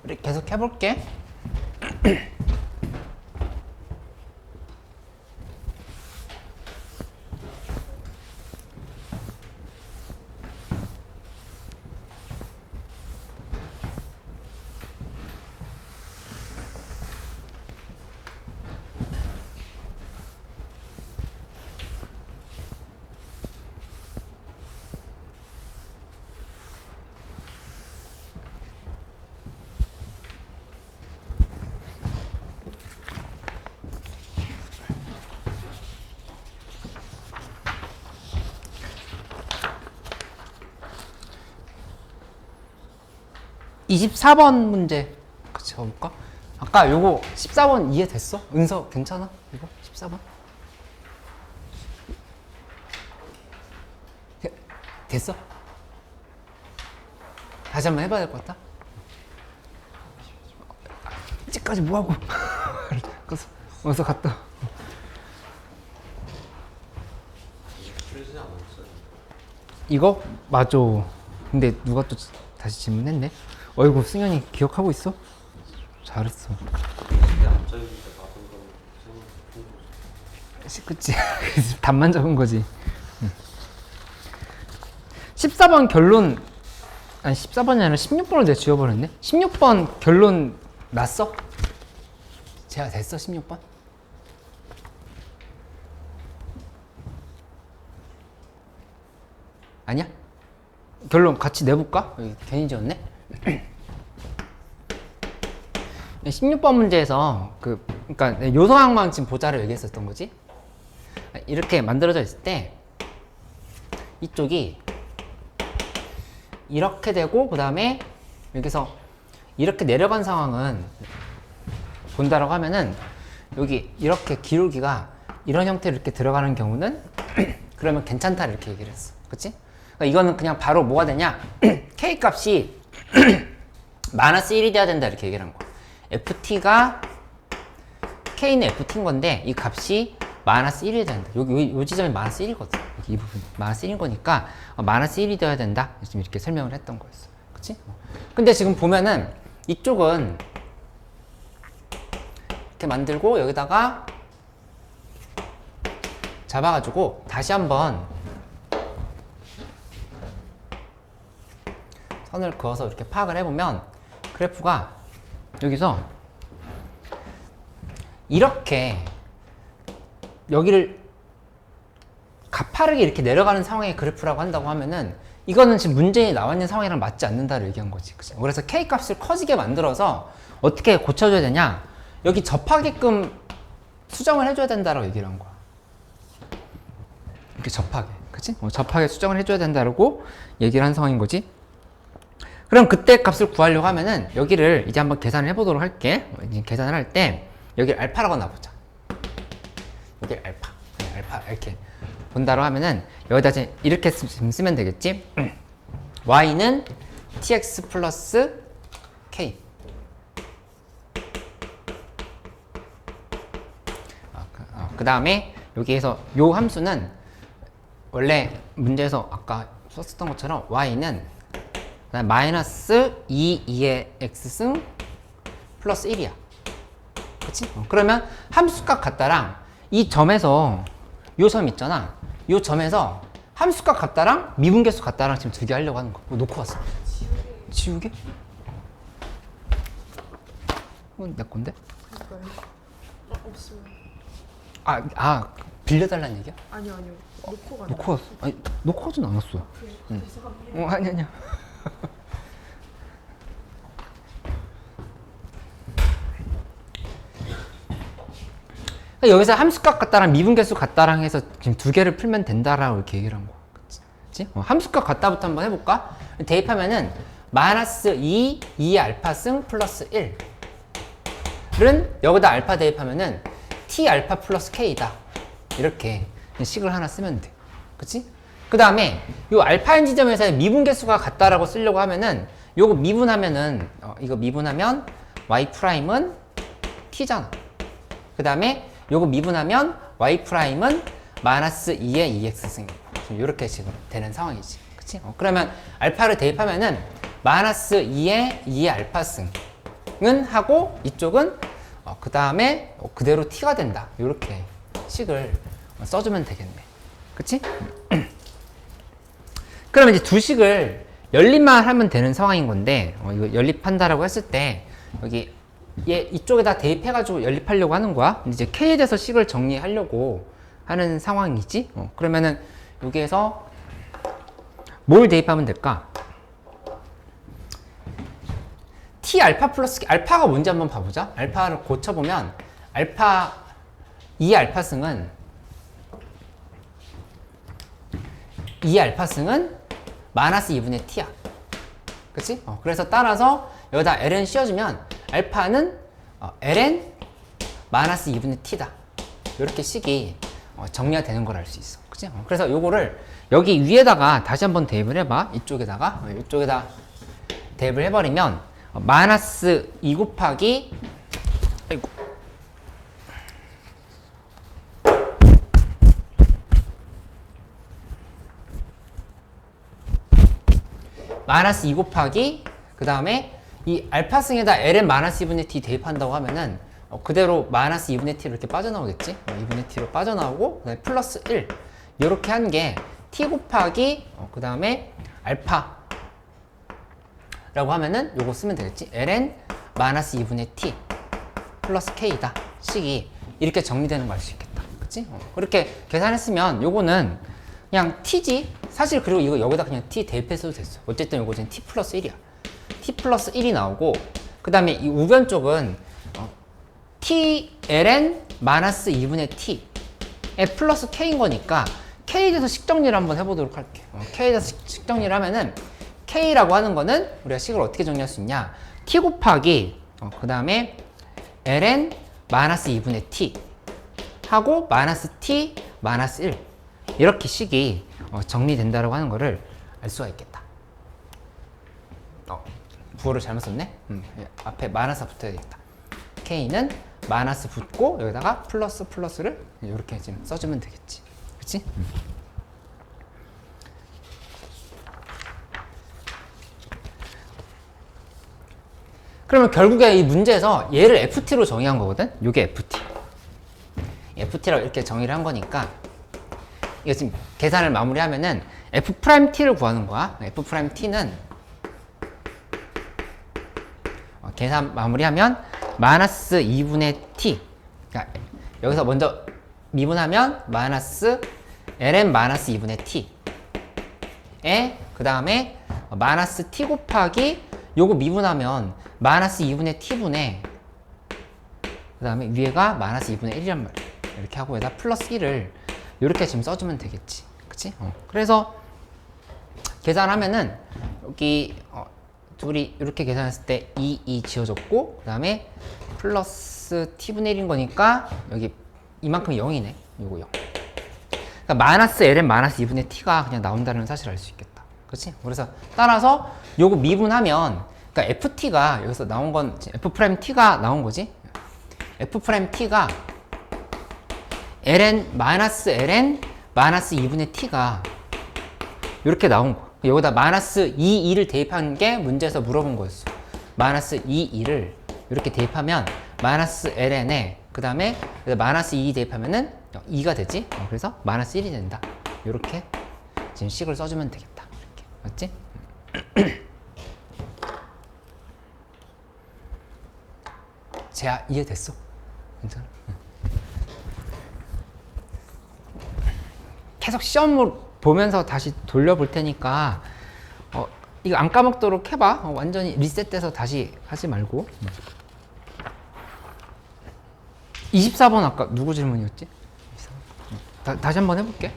우리 계속 해볼게. (24번) 문제 같이 가볼까? 아까 요거 14번 이해됐어? 은서 괜찮아? 이거 14번? 됐어? 다시 한번 해봐야 될 것 같다. 이제까지 뭐하고 어서 갔다 와. 이거? 맞아. 근데 누가 또 다시 질문했네? 어이구 승현이 기억하고 있어? 잘했어. 그치? 답만 적은 거지. 14번 결론, 아니 14번이 아니라 16번을 내가 지워버렸네? 16번 결론 났어? 제가 됐어 16번? 아니야? 결론 같이 내볼까? 여기 괜히 지웠네? 16번 문제에서 그러니까 요소항만 지금 보자를 얘기했었던 거지. 이렇게 만들어져 있을 때 이쪽이 이렇게 되고 그 다음에 여기서 이렇게 내려간 상황은 본다라고 하면은 여기 이렇게 기울기가 이런 형태로 이렇게 들어가는 경우는 그러면 괜찮다 이렇게 얘기를 했어. 그치? 그러니까 이거는 그냥 바로 뭐가 되냐? K 값이 마이너스 1이 돼야 된다 이렇게 얘기를 한 거야. FT가 K는 FT인 건데 이 값이 마이너스 1이 된다. 여기 요 지점이 마이너스 1이거든. 이 부분 마이너스 1인 거니까 마이너스 1이 되어야 된다. 지금 이렇게 설명을 했던 거였어. 그치? 근데 지금 보면은 이쪽은 이렇게 만들고 여기다가 잡아가지고 다시 한번 선을 그어서 이렇게 파악을 해보면 그래프가 여기서 이렇게 여기를 가파르게 이렇게 내려가는 상황의 그래프라고 한다고 하면은 이거는 지금 문제에 나와 있는 상황이랑 맞지 않는다를 얘기한 거지. 그치? 그래서 K 값을 커지게 만들어서 어떻게 고쳐줘야 되냐? 여기 접하게끔 수정을 해줘야 된다라고 얘기를 한 거야. 이렇게 접하게. 그치? 접하게 수정을 해줘야 된다라고 얘기를 한 상황인 거지. 그럼 그때 값을 구하려고 하면은 여기를 이제 한번 계산을 해보도록 할게. 이제 계산을 할 때 여기를 알파라고 놔보자. 여기 알파. 알파 이렇게 본다로 하면은 여기다 이렇게 쓰면 되겠지. y는 tx 플러스 k. 그 다음에 여기에서 요 함수는 원래 문제에서 아까 썼었던 것처럼 y는 마이너스 2의 x승 플러스 1이야. 그치? 그러면 함수값 같다랑 이 점에서 요 점 있잖아. 요 점에서 함수값 같다랑 미분계수 같다랑 지금 두 개 하려고 하는 거. 놓고 왔어. 지우개? 이건 내 건데? 그러니까요. 없으면. 빌려달라는 얘기야? 아니요. 놓고 가는 놓고 왔어. 아니, 놓고 하진 않았어. 응. 아니야. 여기서 함수값 같다랑 미분계수 같다랑 해서 지금 두 개를 풀면 된다라고 이렇게 얘기를 한 거. 그치? 함수값 같다부터 한번 해볼까? 대입하면은 마이너스 2의 알파승 플러스 1은 여기다 알파 대입하면은 t 알파 플러스 k다. 이렇게 식을 하나 쓰면 돼. 그치? 그 다음에 요 알파인 지점에서의 미분계수가 같다라고 쓰려고 하면은 요거 미분하면은 이거 미분하면 y 프라임은 t잖아. 그 다음에 요거 미분하면 y''은 마이너스 2의 2x승. 이렇게 지금 되는 상황이지. 그치? 그러면 알파를 대입하면은 마이너스 2의 2의 알파승 하고 이쪽은 그 다음에 그대로 t가 된다. 이렇게 식을 써주면 되겠네. 그치? 그러면 이제 두 식을 연립만 하면 되는 상황인 건데 이거 연립한다라고 했을 때 여기 얘 이쪽에다 대입해가지고 연립하려고 하는 거야. 이제 k에 대해서 식을 정리하려고 하는 상황이지. 그러면은 여기에서 뭘 대입하면 될까? t 알파 플러스 알파가 뭔지 한번 봐보자. 알파를 고쳐보면 알파 이 알파승은 마이너스 2분의 t야. 그치? 그래서 따라서 여기다 ln 씌워주면 알파는 ln 마이너스 2분의 t다. 이렇게 식이 정리가 되는 걸 알 수 있어. 그치? 그래서 요거를 여기 위에다가 다시 한번 대입을 해봐. 이쪽에다 대입을 해버리면 마이너스 2 곱하기 아이고 마이너스 2 곱하기 그 다음에 이 알파승에다 ln 마이너스 2분의 t 대입한다고 하면은 그대로 마이너스 2분의 t로 이렇게 빠져나오겠지? 2분의 t로 빠져나오고 그다음에 플러스 1 이렇게 한 게 t 곱하기 그 다음에 알파 라고 하면은 요거 쓰면 되겠지? ln 마이너스 2분의 t 플러스 k다 식이 이렇게 정리되는 걸 알 수 있겠다. 그치? 그렇게 계산했으면 요거는 그냥 t지? 사실 그리고 이거 여기다 그냥 t 대입했어도 됐어. 어쨌든 요거 지금 t 플러스 1이야. t 플러스 1이 나오고 그 다음에 이 우변 쪽은 t ln 마이너스 2분의 t에 플러스 k인 거니까 k에 대해서 식정리를 한번 해보도록 할게. k에 대해서 식정리를 하면은 k라고 하는 거는 우리가 식을 어떻게 정리할 수 있냐? t 곱하기 그 다음에 ln 마이너스 2분의 t 하고 마이너스 t 마이너스 1 이렇게 식이 정리된다라고 하는 거를 알 수가 있겠다. 부호를 잘못 썼네? 앞에 마이너스 붙어야 되겠다. k는 마이너스 붙고 여기다가 플러스를 이렇게 지금 써주면 되겠지. 그치? 그러면 결국에 이 문제에서 얘를 ft로 정의한 거거든? 요게 ft. ft라고 이렇게 정의를 한 거니까 이거 지금 계산을 마무리하면은 f't를 구하는 거야. f't는 계산 마무리하면 마이너스 2분의 t. 그러니까 여기서 먼저 미분하면 마이너스 ln 마이너스 2분의 t에 그 다음에 마이너스 t 곱하기 요거 미분하면 마이너스 2분의 t분의 그 다음에 위에가 마이너스 2분의 1이란 말이야. 이렇게 하고 여기다 플러스 1을 이렇게 지금 써주면 되겠지. 그치? 그래서 계산하면은 여기 둘이 이렇게 계산했을 때 2 지워졌고 그 다음에 플러스 t분의 1인 거니까 여기 이만큼 0이네. 요거 0. 그러니까 마이너스 ln 마이너스 2분의 t가 그냥 나온다는 사실을 알 수 있겠다. 그렇지? 그래서 따라서 요거 미분하면 그러니까 ft가 여기서 나온 건 f't가 나온 거지. f't가 ln 마이너스 2분의 t가 이렇게 나온 거. 여기다 마이너스 2를 대입한 게 문제에서 물어본 거였어. 마이너스 2를 이렇게 대입하면 마이너스 ln에 그 다음에 마이너스 2 대입하면은 2가 되지. 그래서 마이너스 1이 된다. 이렇게 지금 식을 써주면 되겠다. 이렇게 맞지? 재야 이해됐어? 괜찮아? 계속 시험을 보면서 다시 돌려볼 테니까 이거 안 까먹도록 해봐. 완전히 리셋돼서 다시 하지 말고. 24번 아까 누구 질문이었지? 다시 한번 해볼게.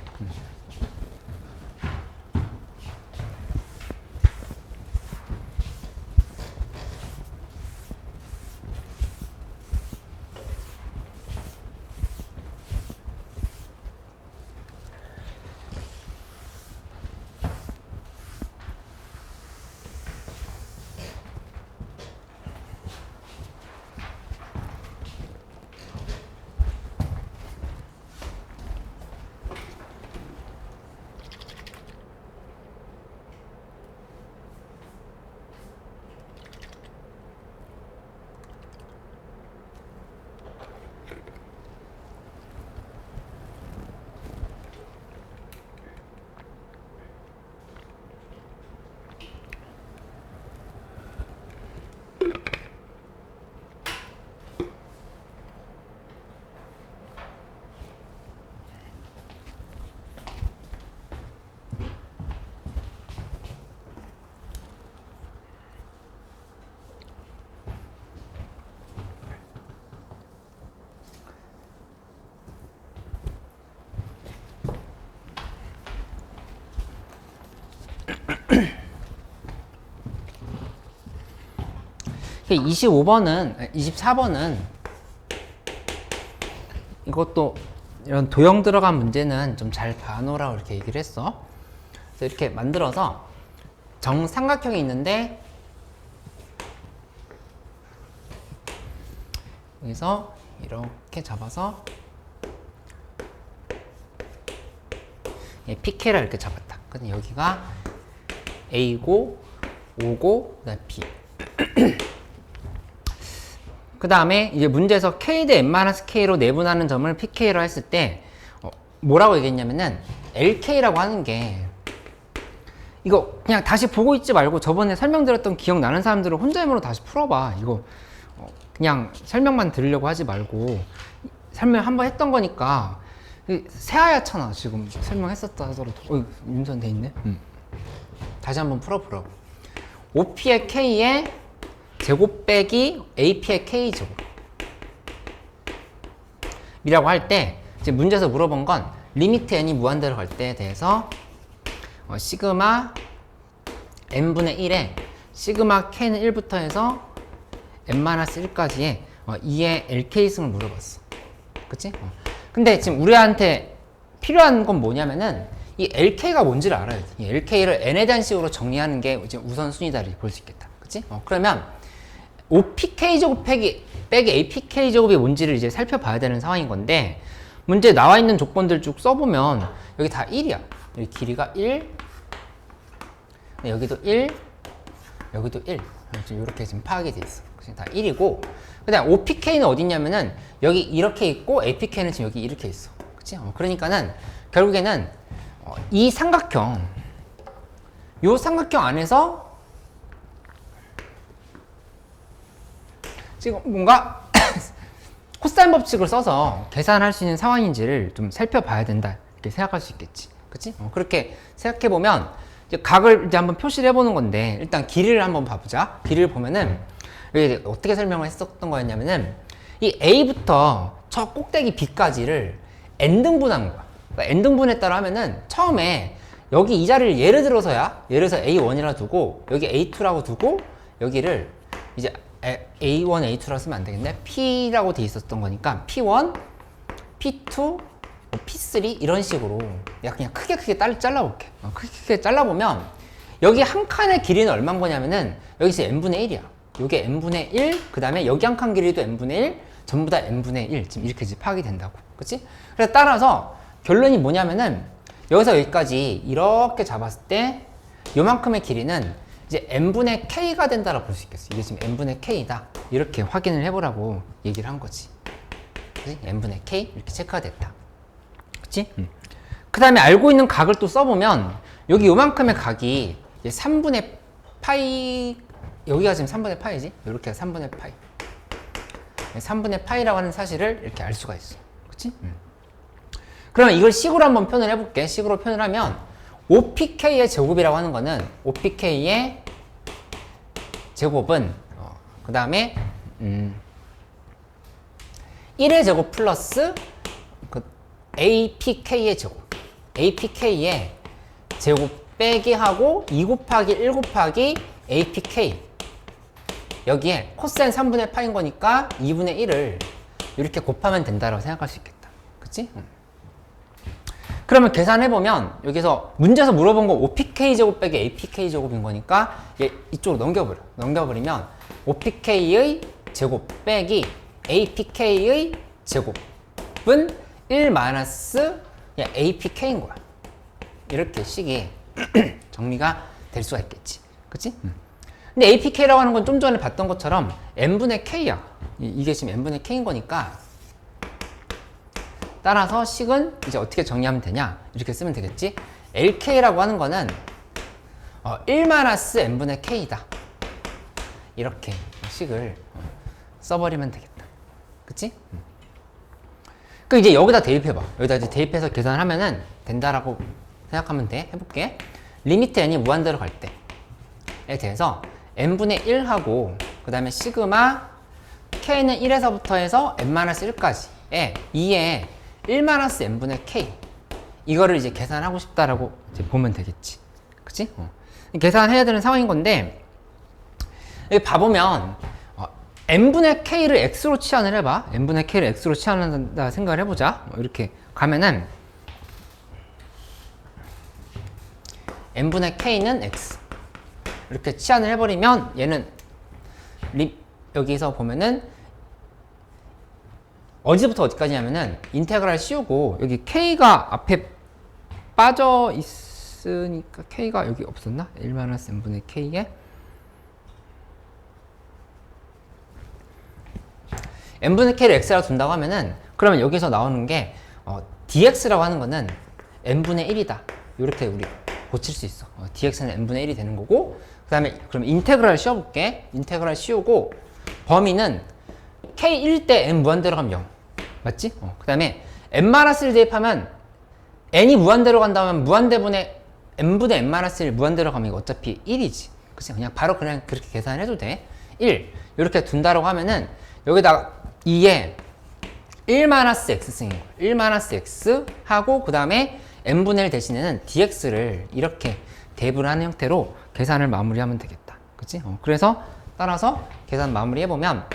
(25번은) 24번은 이것도 이런 도형 들어간 문제는 좀 잘 봐놓으라고 이렇게 얘기를 했어. 그래서 이렇게 만들어서 정삼각형이 있는데 여기서 이렇게 잡아서 PK를 이렇게 잡았다. 근데 여기가 A고 O고 그다음에 B. 그 다음에 이제 문제에서 K 대 N-K로 내분하는 점을 PK로 했을 때 뭐라고 얘기했냐면은 LK라고 하는 게 이거 그냥 다시 보고 있지 말고 저번에 설명드렸던 기억나는 사람들은 혼자 힘으로 다시 풀어봐. 이거 그냥 설명만 들으려고 하지 말고 설명 한번 했던 거니까 새하얗잖아. 지금 설명했었다 하더라도 윤선 돼 있네. 다시 한번 풀어보라고. OP의 K에 제곱 빼기 AP의 K제곱 이라고 할 때 지금 문제에서 물어본 건 리미트 n이 무한대로 갈 때에 대해서 시그마 n분의 1에 시그마 k는 1부터 해서 n-1까지의 2의 LK승을 물어봤어. 그치? 근데 지금 우리한테 필요한 건 뭐냐면은 이 LK가 뭔지를 알아야 돼. 이 LK를 n에 대한 식으로 정리하는 게 이제 우선순위다 이렇게 볼 수 있겠다. 그치? 그러면 OPK제곱 빼기 APK제곱이 뭔지를 이제 살펴봐야 되는 상황인 건데 문제에 나와 있는 조건들 쭉 써보면 여기 다 1이야. 여기 길이가 1, 여기도 1, 여기도 1. 이렇게 지금 파악이 돼 있어. 다 1이고 그 다음 OPK는 어디 있냐면은 여기 이렇게 있고 APK는 지금 여기 이렇게 있어. 그치? 그러니까는 결국에는 이 삼각형 요 삼각형 안에서 지금 뭔가 코사인 법칙을 써서 계산할 수 있는 상황인지를 좀 살펴봐야 된다 이렇게 생각할 수 있겠지. 그치? 그렇게 생각해보면 이제 각을 이제 한번 표시를 해보는 건데 일단 길이를 한번 봐보자. 길이를 보면은 여기 어떻게 설명을 했었던 거였냐면은 이 A부터 저 꼭대기 B까지를 n등분한 거야. 그러니까 n등분에 따라 하면은 처음에 여기 이 자리를 예를 들어서 A1이라 두고 여기 A2라고 두고 여기를 이제 A1, A2라고 쓰면 안 되겠네. P라고 돼 있었던 거니까 P1, P2, P3 이런 식으로 내가 그냥 크게 잘라볼게. 크게 잘라보면 여기 한 칸의 길이는 얼마인 거냐면은 여기서 n분의 1이야. 요게 n분의 1, 그 다음에 여기 한 칸 길이도 n분의 1, 전부 다 n분의 1. 지금 이렇게 파악이 된다고. 그치? 그래서 따라서 결론이 뭐냐면은 여기서 여기까지 이렇게 잡았을 때 요만큼의 길이는 이제 n분의 k가 된다라고 볼 수 있겠어. 이게 지금 n분의 k다. 이렇게 확인을 해보라고 얘기를 한 거지. 그치? n분의 k 이렇게 체크가 됐다. 그치? 그 다음에 알고 있는 각을 또 써보면 여기 요만큼의 각이 이제 3분의 파이 여기가 지금 3분의 파이지? 이렇게 3분의 파이 3분의 파이라고 하는 사실을 이렇게 알 수가 있어. 그치? 그러면 이걸 식으로 한번 표현을 해볼게. 식으로 표현을 하면 OPK의 제곱이라고 하는 거는 OPK의 제곱은 그 다음에 1의 제곱 플러스 그 APK의 제곱 APK의 제곱 빼기 하고 2 곱하기 1 곱하기 APK 여기에 코사인 3분의 파인 거니까 2분의 1을 이렇게 곱하면 된다라고 생각할 수 있겠다. 그치? 그러면 계산해보면 여기서 문제에서 물어본 거 OPK제곱 빼기 APK제곱인 거니까 얘 이쪽으로 넘겨버리면 OPK의 제곱 빼기 APK의 제곱은 1 마이너스 APK인 거야. 이렇게 식이 정리가 될 수가 있겠지. 그치? 근데 APK라고 하는 건 좀 전에 봤던 것처럼 n분의 k야. 이게 지금 n분의 k인 거니까 따라서 식은 이제 어떻게 정리하면 되냐 이렇게 쓰면 되겠지. LK라고 하는 거는 1-n분의 k다. 이렇게 식을 써버리면 되겠다. 그치? 그 이제 여기다 대입해봐. 여기다 이제 대입해서 계산하면은 된다라고 생각하면 돼. 해볼게. 리미트 n이 무한대로 갈 때에 대해서 n분의 1하고 그 다음에 시그마 k는 1에서부터 해서 n-1까지에 2에 1-n분의 k 이거를 이제 계산하고 싶다라고 이제 보면 되겠지. 그치? 계산해야 되는 상황인 건데 여기 봐보면 n분의 k를 x로 치환을 해봐. n분의 k를 x로 치환한다 생각을 해보자. 이렇게 가면은 n분의 k는 x 이렇게 치환을 해버리면 얘는 여기서 보면은 어디서부터 어디까지냐면은 인테그랄 씌우고 여기 k가 앞에 빠져 있으니까 k가 여기 없었나? 1-n분의 k에 n분의 k를 x라고 둔다고 하면은 그러면 여기서 나오는 게 dx라고 하는 거는 n분의 1이다. 이렇게 우리 고칠 수 있어. dx는 n분의 1이 되는 거고 그 다음에 그럼 인테그랄 씌워볼게. 인테그랄 씌우고 범위는 k 1 때 n 무한대로 가면 0 맞지? 그 다음에 n-1 대입하면 n이 무한대로 간다면 무한대분의 n분의 n-1 무한대로 가면 이거 어차피 1이지. 그치? 그냥 그렇게 계산을 해도 돼. 1 이렇게 둔다라고 하면은 여기다가 2에 1-x 쓰는 거야. 1-x 하고 그 다음에 n분의 1 대신에는 dx를 이렇게 대입을 하는 형태로 계산을 마무리하면 되겠다. 그치? 그래서 따라서 계산 마무리 해보면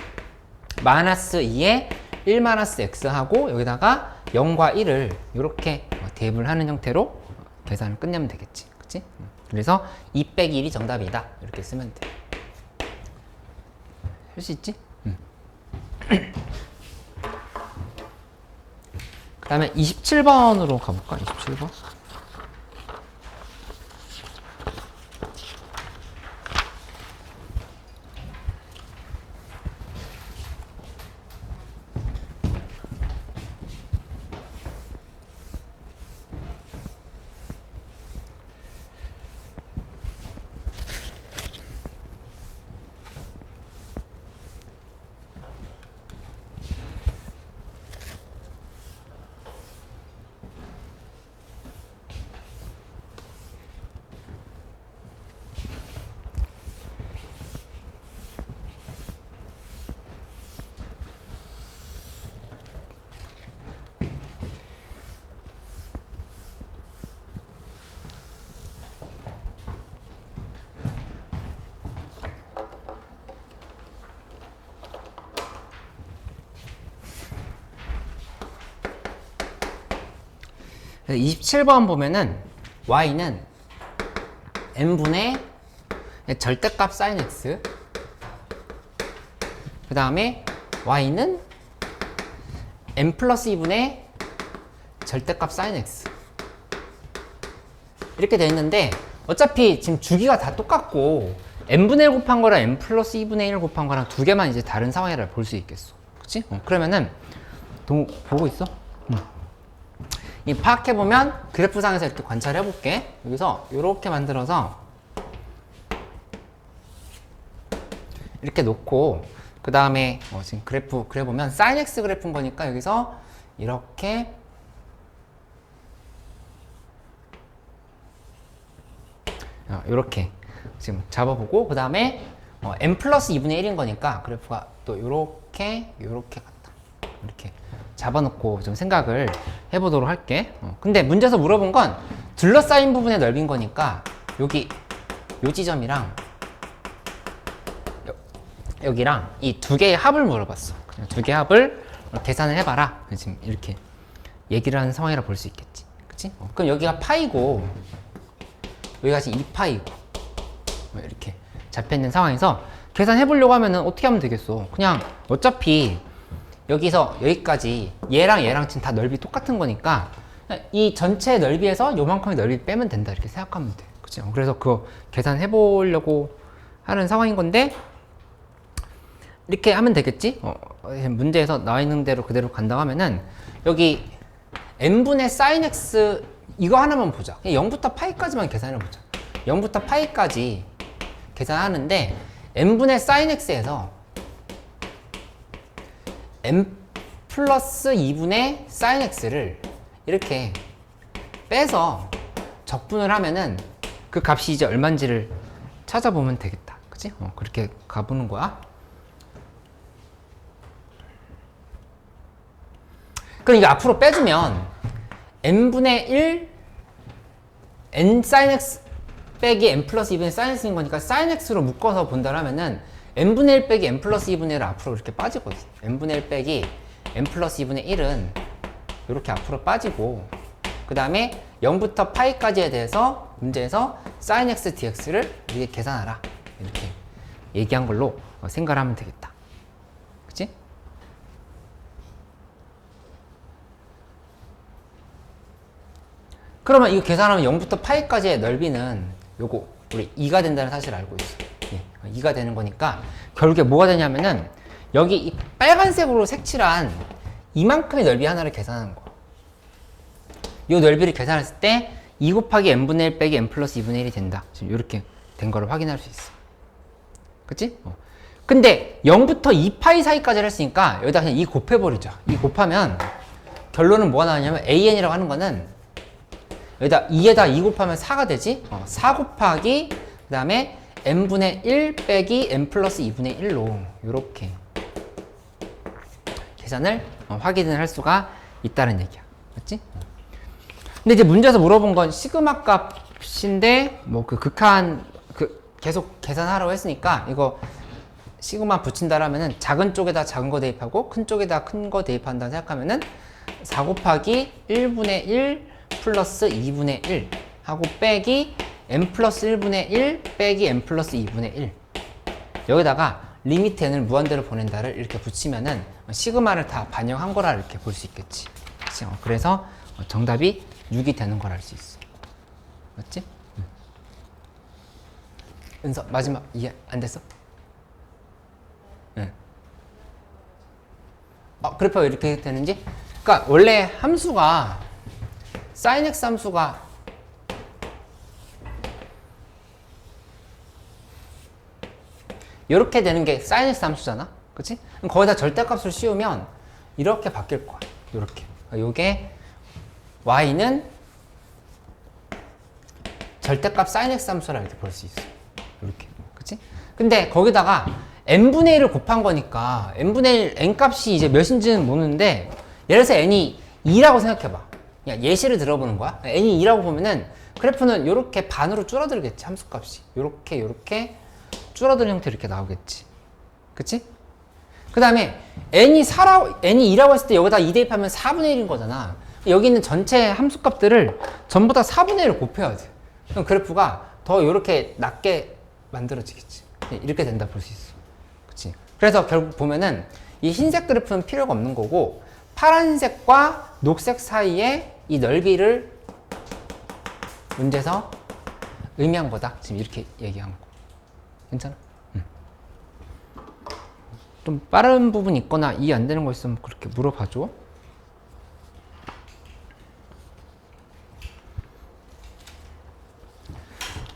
-2에 1-x 하고 여기다가 0과 1을 이렇게 대입을 하는 형태로 계산을 끝내면 되겠지. 그치? 그래서 2 빼기 1이 정답이다. 이렇게 쓰면 돼. 할 수 있지? 그 다음에 27번으로 가볼까? 27번. 그래서 27번 보면은 y는 n분의 절대값 sin x 그 다음에 y는 n 플러스 2분의 절대값 sin x 이렇게 돼 있는데 어차피 지금 주기가 다 똑같고 n분의 1 곱한 거랑 n 플러스 2분의 1 곱한 거랑 두 개만 이제 다른 상황이라 볼 수 있겠어. 그치? 그러면은 보고 있어? 이 파악해보면 그래프상에서 이렇게 관찰해볼게. 여기서 이렇게 만들어서 이렇게 놓고 그 다음에 지금 그래프 그려보면 sin x 그래프인 거니까 여기서 이렇게 지금 잡아보고 그 다음에 n 플러스 2분의 1인 거니까 그래프가 또 이렇게 갔다. 이렇게 잡아놓고 좀 생각을 해보도록 할게. 근데 문제에서 물어본 건 둘러싸인 부분의 넓이인 거니까 여기 요 지점이랑 여기랑 이 두 개의 합을 물어봤어. 그냥 두 개의 합을 계산을 해봐라. 지금 이렇게 얘기를 하는 상황이라 볼 수 있겠지. 그치? 그럼 여기가 파이고 여기가 지금 2파이고 이렇게 잡혀있는 상황에서 계산해보려고 하면은 어떻게 하면 되겠어? 그냥 어차피 여기서 여기까지 얘랑 지금 다 넓이 똑같은 거니까 이 전체 넓이에서 요만큼의 넓이 빼면 된다 이렇게 생각하면 돼. 그치? 그래서 그거 계산해 보려고 하는 상황인 건데 이렇게 하면 되겠지? 문제에서 나와 있는 대로 그대로 간다고 하면은 여기 n분의 sin x 이거 하나만 보자. 0부터 파이까지만 계산해 보자. 0부터 파이까지 계산하는데 n분의 sin x에서 n 플러스 2분의 sin x를 이렇게 빼서 적분을 하면은 그 값이 이제 얼마인지를 찾아보면 되겠다. 그치? 그렇게 가보는 거야. 그럼 이게 앞으로 빼주면 n분의 1 n sin x 빼기 n 플러스 2분의 sin x인 거니까 sin x로 묶어서 본다 하면은 n분의 1 빼기 n 플러스 2분의 1을 앞으로 이렇게 빠지거든. n분의 1 빼기 n 플러스 2분의 1은 이렇게 앞으로 빠지고, 그 다음에 0부터 파이까지에 대해서 문제에서 sin x dx를 이렇게 계산하라, 이렇게 얘기한 걸로 생각을 하면 되겠다. 그치? 그러면 이거 계산하면 0부터 파이까지의 넓이는 요거 우리 2가 된다는 사실을 알고 있어. 예, 2가 되는 거니까 결국에 뭐가 되냐면은 여기 이 빨간색으로 색칠한 이만큼의 넓이 하나를 계산하는 거야. 이 넓이를 계산했을 때 2 곱하기 n분의 1 빼기 n 플러스 2분의 1이 된다. 지금 이렇게 된 거를 확인할 수 있어. 그치? 근데 0부터 2파이 사이까지를 했으니까 여기다 그냥 2 곱해버리죠. 2 곱하면 결론은 뭐가 나오냐면 an이라고 하는 거는 여기다 2에다 2 곱하면 4가 되지? 4 곱하기 그 다음에 n분의 1 빼기 n 플러스 2분의 1로 이렇게 계산을 확인을 할 수가 있다는 얘기야. 맞지? 근데 이제 문제에서 물어본 건 시그마 값인데 뭐 그 극한 계속 계산하라고 했으니까 이거 시그마 붙인다라면은 작은 쪽에다 작은 거 대입하고 큰 쪽에다 큰 거 대입한다 생각하면은 4 곱하기 1분의 1 플러스 2분의 1 하고 빼기 n 플러스 1분의 1 빼기 n 플러스 2분의 1 여기다가 리미트 n을 무한대로 보낸다를 이렇게 붙이면은 시그마를 다 반영한 거라 이렇게 볼 수 있겠지. 그치? 그래서 정답이 6이 되는 걸 알 수 있어. 맞지? 은서 마지막 이해 안 됐어? 응. 그래프가 왜 이렇게 되는지? 그러니까 원래 함수가 sin x 함수가 이렇게 되는 게 sin x 함수잖아. 그치? 그럼 거기다 절대값을 씌우면 이렇게 바뀔 거야. 이렇게. 요게 y는 절대값 sin x 함수라 이렇게 볼 수 있어. 이렇게. 그치? 근데 거기다가 n분의 1을 곱한 거니까 n분의 1 n 값이 이제 몇인지는 모르는데 예를 들어서 n이 2라고 생각해봐. 그냥 예시를 들어보는 거야. n이 2라고 보면은 그래프는 이렇게 반으로 줄어들겠지. 함수값이. 요렇게 줄어드는 형태로 이렇게 나오겠지. 그치? 그 다음에 n이 2라고 했을 때 여기다 2 대입하면 4분의 1인 거잖아. 여기 있는 전체 함수값들을 전부 다 4분의 1을 곱해야 돼. 그럼 그래프가 더 이렇게 낮게 만들어지겠지. 이렇게 된다 볼 수 있어. 그치? 그래서 결국 보면은 이 흰색 그래프는 필요가 없는 거고 파란색과 녹색 사이에 이 넓이를 문제에서 의미한 거다. 지금 이렇게 얘기한 거. 괜찮아? 좀 빠른 부분 있거나 이해 안 되는 거 있으면 그렇게 물어봐줘.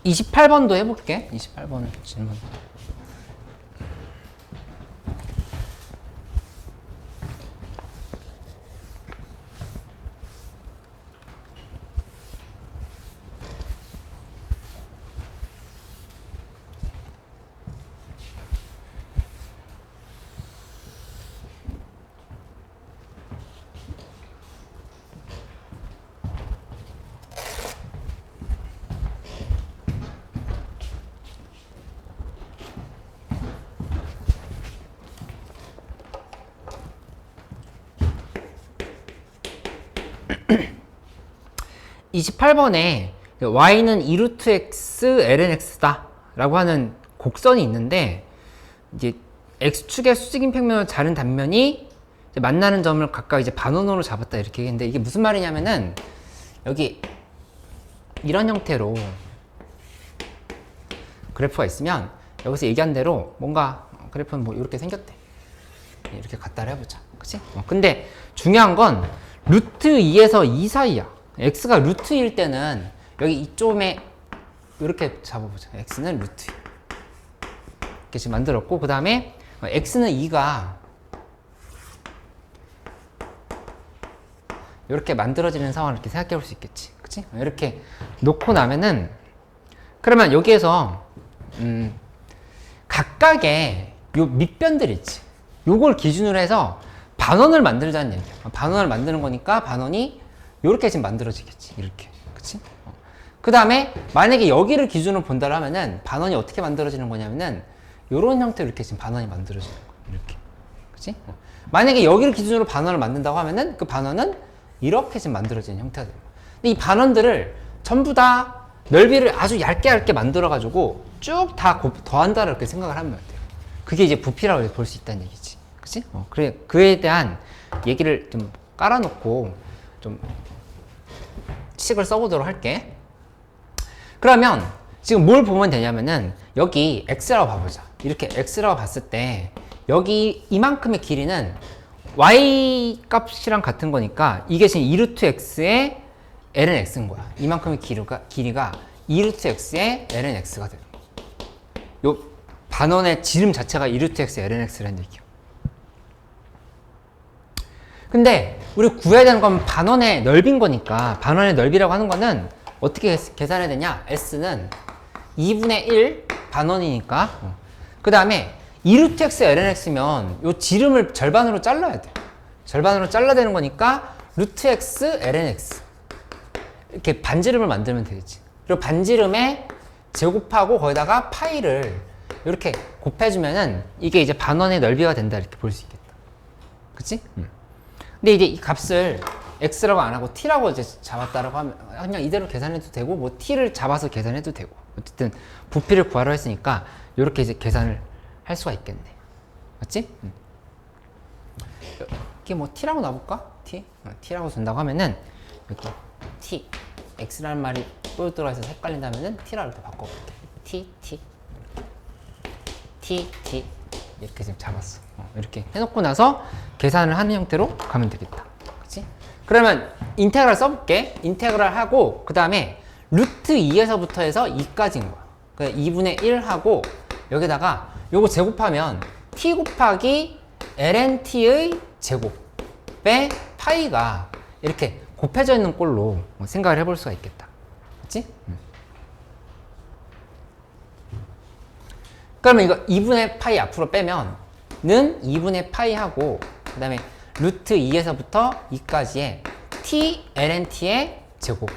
(28번도) 해볼게. 28번 질문. (28번에) y는 2루트 x ln x다 라고 하는 곡선이 있는데 이제 x축의 수직인 평면을 자른 단면이 이제 만나는 점을 각각 이제 반원으로 잡았다 이렇게 얘기했는데 이게 무슨 말이냐면은 여기 이런 형태로 그래프가 있으면 여기서 얘기한 대로 뭔가 그래프는 뭐 이렇게 생겼대. 이렇게 갖다를 해보자. 그치? 근데 중요한 건 루트 2에서 2 사이야. x가 루트 1일 때는 여기 이쪽에 이렇게 잡아보자. x는 루트 2. 이렇게 지금 만들었고, 그 다음에 x는 2가 이렇게 만들어지는 상황을 이렇게 생각해 볼 수 있겠지. 그치? 이렇게 놓고 나면은 그러면 여기에서 각각의 요 밑변들 있지. 요걸 기준으로 해서 반원을 만들자는 얘기야. 반원을 만드는 거니까 반원이 요렇게 지금 만들어지겠지. 이렇게. 그치? 그 다음에 만약에 여기를 기준으로 본다고 하면은 반원이 어떻게 만들어지는 거냐면은 요런 형태로 이렇게 지금 반원이 만들어지는 거야. 이렇게. 그치? 만약에 여기를 기준으로 반원을 만든다고 하면은 그 반원은 이렇게 지금 만들어지는 형태가 됩니다. 근데 이 반원들을 전부 다 넓이를 아주 얇게 만들어가지고 쭉 다 더한다 이렇게 생각을 하면 돼요. 그게 이제 부피라고 볼 수 있다는 얘기지. 그치? 그래, 그에 대한 얘기를 좀 깔아놓고 좀 식을 써보도록 할게. 그러면 지금 뭘 보면 되냐면은 여기 x라고 봐보자. 이렇게 x라고 봤을 때 여기 이만큼의 길이는 y 값이랑 같은 거니까 이게 지금 2루트 x의 ln x인 거야. 이만큼의 길이가 2루트 x의 ln x가 돼요. 요 반원의 지름 자체가 2루트 x ln x라는 얘기야. 근데 우리 구해야 되는 건 반원의 넓인 거니까 반원의 넓이라고 하는 거는 어떻게 계산해야 되냐? s는 2분의 1 반원이니까 그 다음에 2루트 x ln x면 요 지름을 절반으로 잘라야 돼. 절반으로 잘라야 되는 거니까 루트 x ln x 이렇게 반지름을 만들면 되겠지. 그리고 반지름에 제곱하고 거기다가 파이를 이렇게 곱해주면은 이게 이제 반원의 넓이가 된다 이렇게 볼 수 있겠다. 그치? 근데 이제 이 값을 x라고 안 하고 t라고 이제 잡았다라고 하면 그냥 이대로 계산해도 되고 뭐 t를 잡아서 계산해도 되고 어쨌든 부피를 구하려 했으니까 이렇게 이제 계산을 할 수가 있겠네. 맞지? 이게 뭐 t라고 놔볼까? t라고 준다고 하면은 이렇게 t x라는 말이 또 들어가서 헷갈린다면은 t라고 이렇게 바꿔볼게. t 이렇게 지금 잡았어. 이렇게 해놓고 나서 계산을 하는 형태로 가면 되겠다. 그치? 그러면 인테그랄 써볼게. 인테그랄 하고 그 다음에 루트 2에서부터 해서 2까지인 거야. 그래 2분의 1 하고 여기다가 요거 제곱하면 t 곱하기 ln t의 제곱에 파이가 이렇게 곱해져 있는 꼴로 생각을 해볼 수가 있겠다. 그치? 그러면 이거 2분의 파이 앞으로 빼면 는 2분의 파이 하고 그 다음에 루트 2에서부터 2까지의 t ln t의 제곱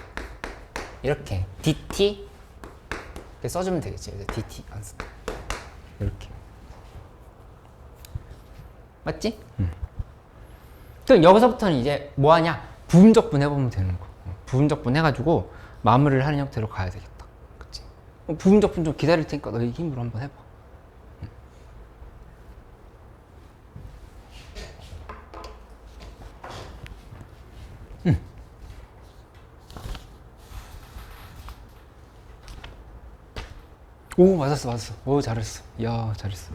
이렇게 dt 이렇게 써주면 되겠지. dt 안 쓴다. 이렇게 맞지? 그럼 여기서부터는 이제 뭐 하냐? 부분적분 해보면 되는 거. 부분적분 해가지고 마무리를 하는 형태로 가야 되겠다. 그치? 부분적분 좀 기다릴 테니까 너희 힘으로 한번 해봐. 오, 맞았어. 오, 잘했어. 이야, 잘했어.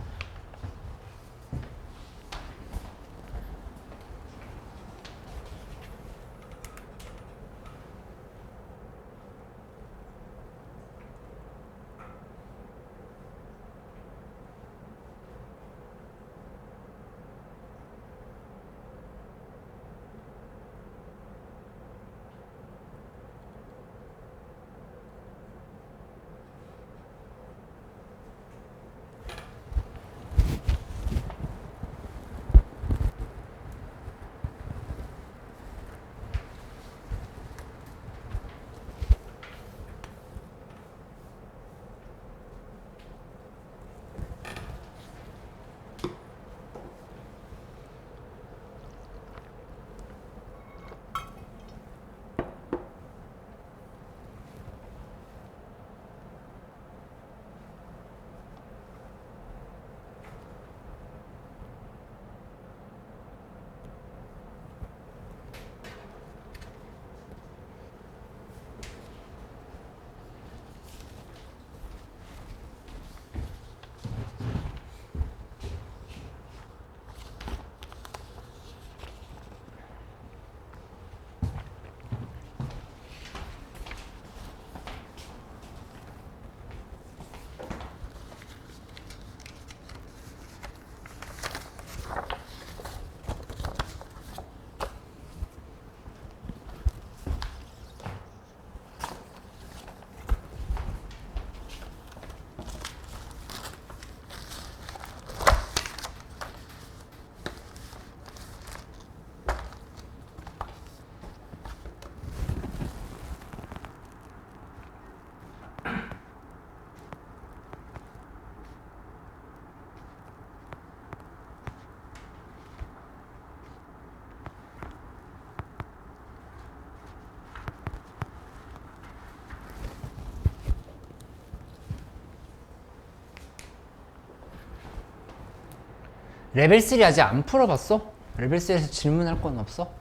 레벨 3 아직 안 풀어봤어? 레벨 3에서 질문할 건 없어?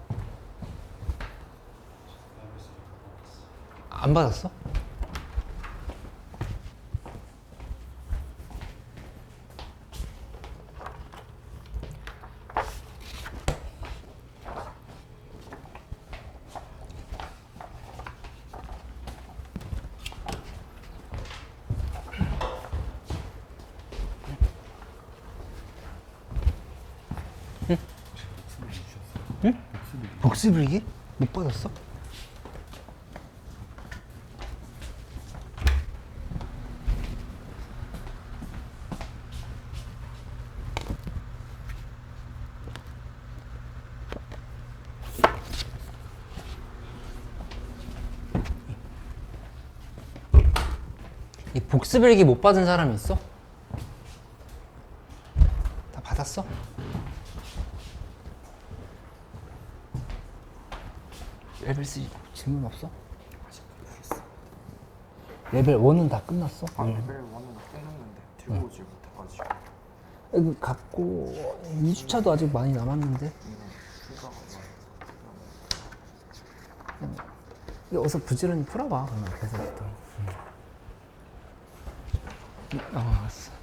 안 받았어? 복습일기? 못 받았어? 이 복습일기 못 받은 사람이 있어? 다 받았어? 레벨 3 질문 없어? 아직 모르겠어. 레벨 1은 다 끝났어? 레벨 1은 끝났는데 들고 오질 못해가지고 이거 갖고 2주차도 아직 많이 남았는데 이거 휴가가 이거 어서 부지런히 풀어봐 그러면 계속부터. 알았어.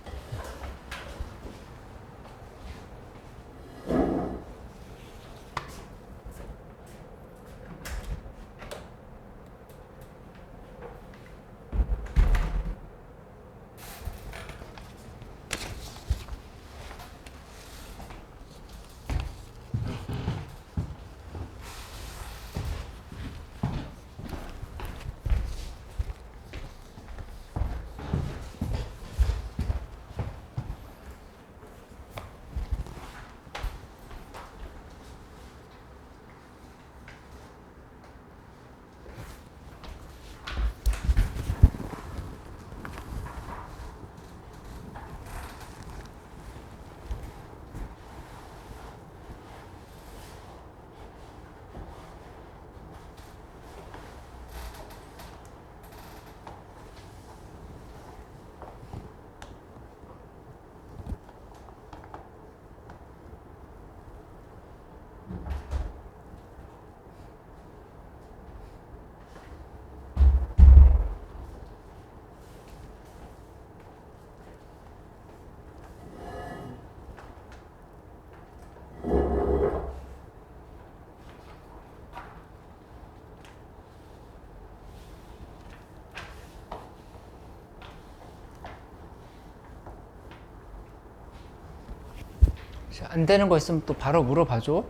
안 되는 거 있으면 또 바로 물어봐줘.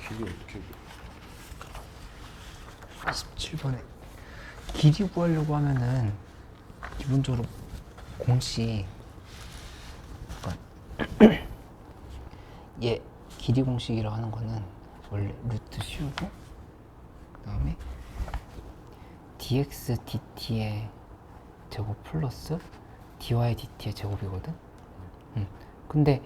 길이 어떻게 27번에 길이 구하려고 하면은 기본적으로 공식 그러니까 얘 길이 공식이라고 하는 거는 원래 루트 씌우고 그 다음에 dx dt의 제곱 플러스 dy dt의 제곱이거든. 근데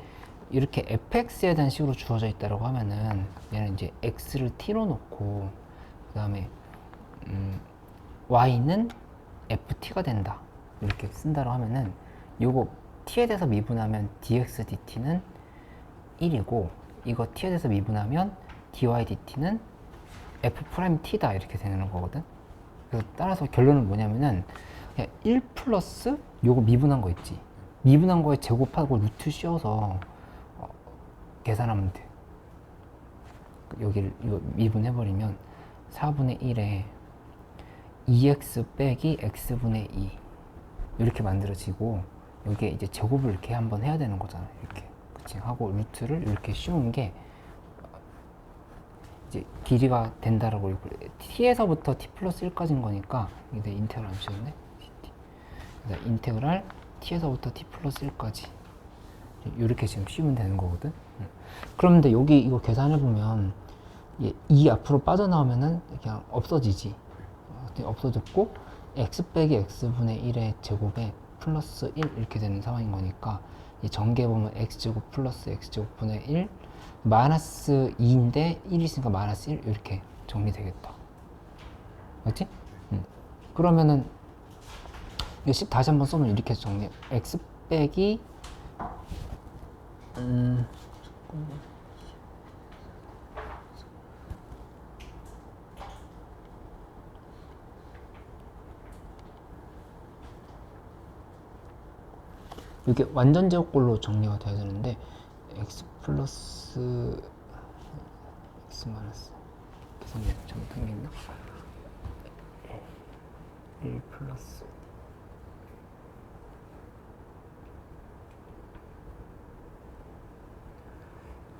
이렇게 fx에 대한 식으로 주어져 있다고 하면은 얘는 이제 x를 t로 놓고 그 다음에 y는 ft가 된다 이렇게 쓴다고 하면은 요거 t에 대해서 미분하면 dx dt는 1이고 이거 t에 대해서 미분하면 dy dt는 f 프라임 t다 이렇게 되는 거거든. 그래서 따라서 결론은 뭐냐면은 그냥 1 플러스 요거 미분한 거 있지. 미분한 거에 제곱하고 루트 씌워서 계산하면 돼. 여기를 이거 미분해버리면 4분의 1에 2x 빼기 x분의 2 이렇게 만들어지고 여기에 이제 제곱을 이렇게 한번 해야 되는 거잖아. 이렇게 그치 하고 루트를 이렇게 씌우는 게 이제 길이가 된다라고 t에서부터 t 플러스 1까지인 거니까 이게 인테그랄 안 씌웠네. 그래서 인테그랄 t에서부터 t 플러스 1까지 이렇게 지금 씌우면 되는 거거든. 그런데 여기 이거 계산해 보면 2 앞으로 빠져나오면은 그냥 없어지지. 없어졌고 x 빼기 x분의 1의 제곱에 플러스 1 이렇게 되는 상황인 거니까 이 전개 보면 x제곱 플러스 x제곱분의 1 마이너스 2인데 1이 있으니까 마이너스 1 이렇게 정리되겠다. 맞지? 그러면은 이거 10 다시 한번 써면 이렇게 정리. x 빼기 이게 완전 제곱꼴로 정리가 돼야 되는데 x 플러스 x 마이너스 계산이 잘못한 게 있나? 1 플러스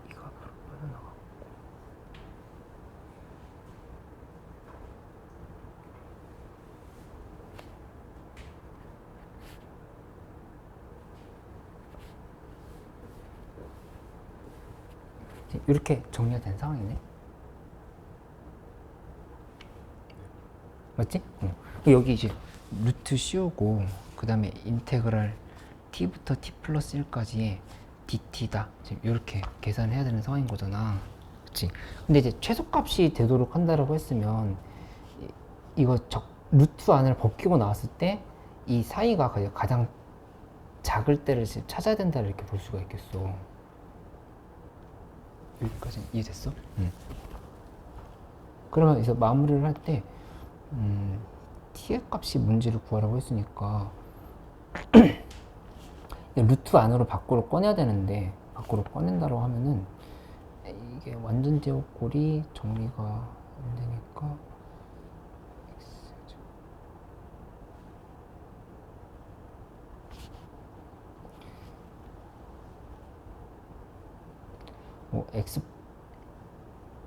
이거 앞으로 빠져나가. 이렇게 정리가 된 상황이네. 맞지? 여기 이제 루트 씌우고 그 다음에 인테그랄 t부터 t 플러스 1까지의 dt다. 지금 이렇게 계산해야 되는 상황인 거잖아. 그치? 근데 이제 최소값이 되도록 한다라고 했으면 이거 루트 안을 벗기고 나왔을 때 이 사이가 가장 작을 때를 지금 찾아야 된다 이렇게 볼 수가 있겠어. 여기까지 이해됐어? 그러면 이제 마무리를 할 때 t의 값이 문제를 구하라고 했으니까 루트 안으로 밖으로 꺼내야 되는데 밖으로 꺼낸다고 하면은 이게 완전 제곱꼴이 정리가 안 되니까 x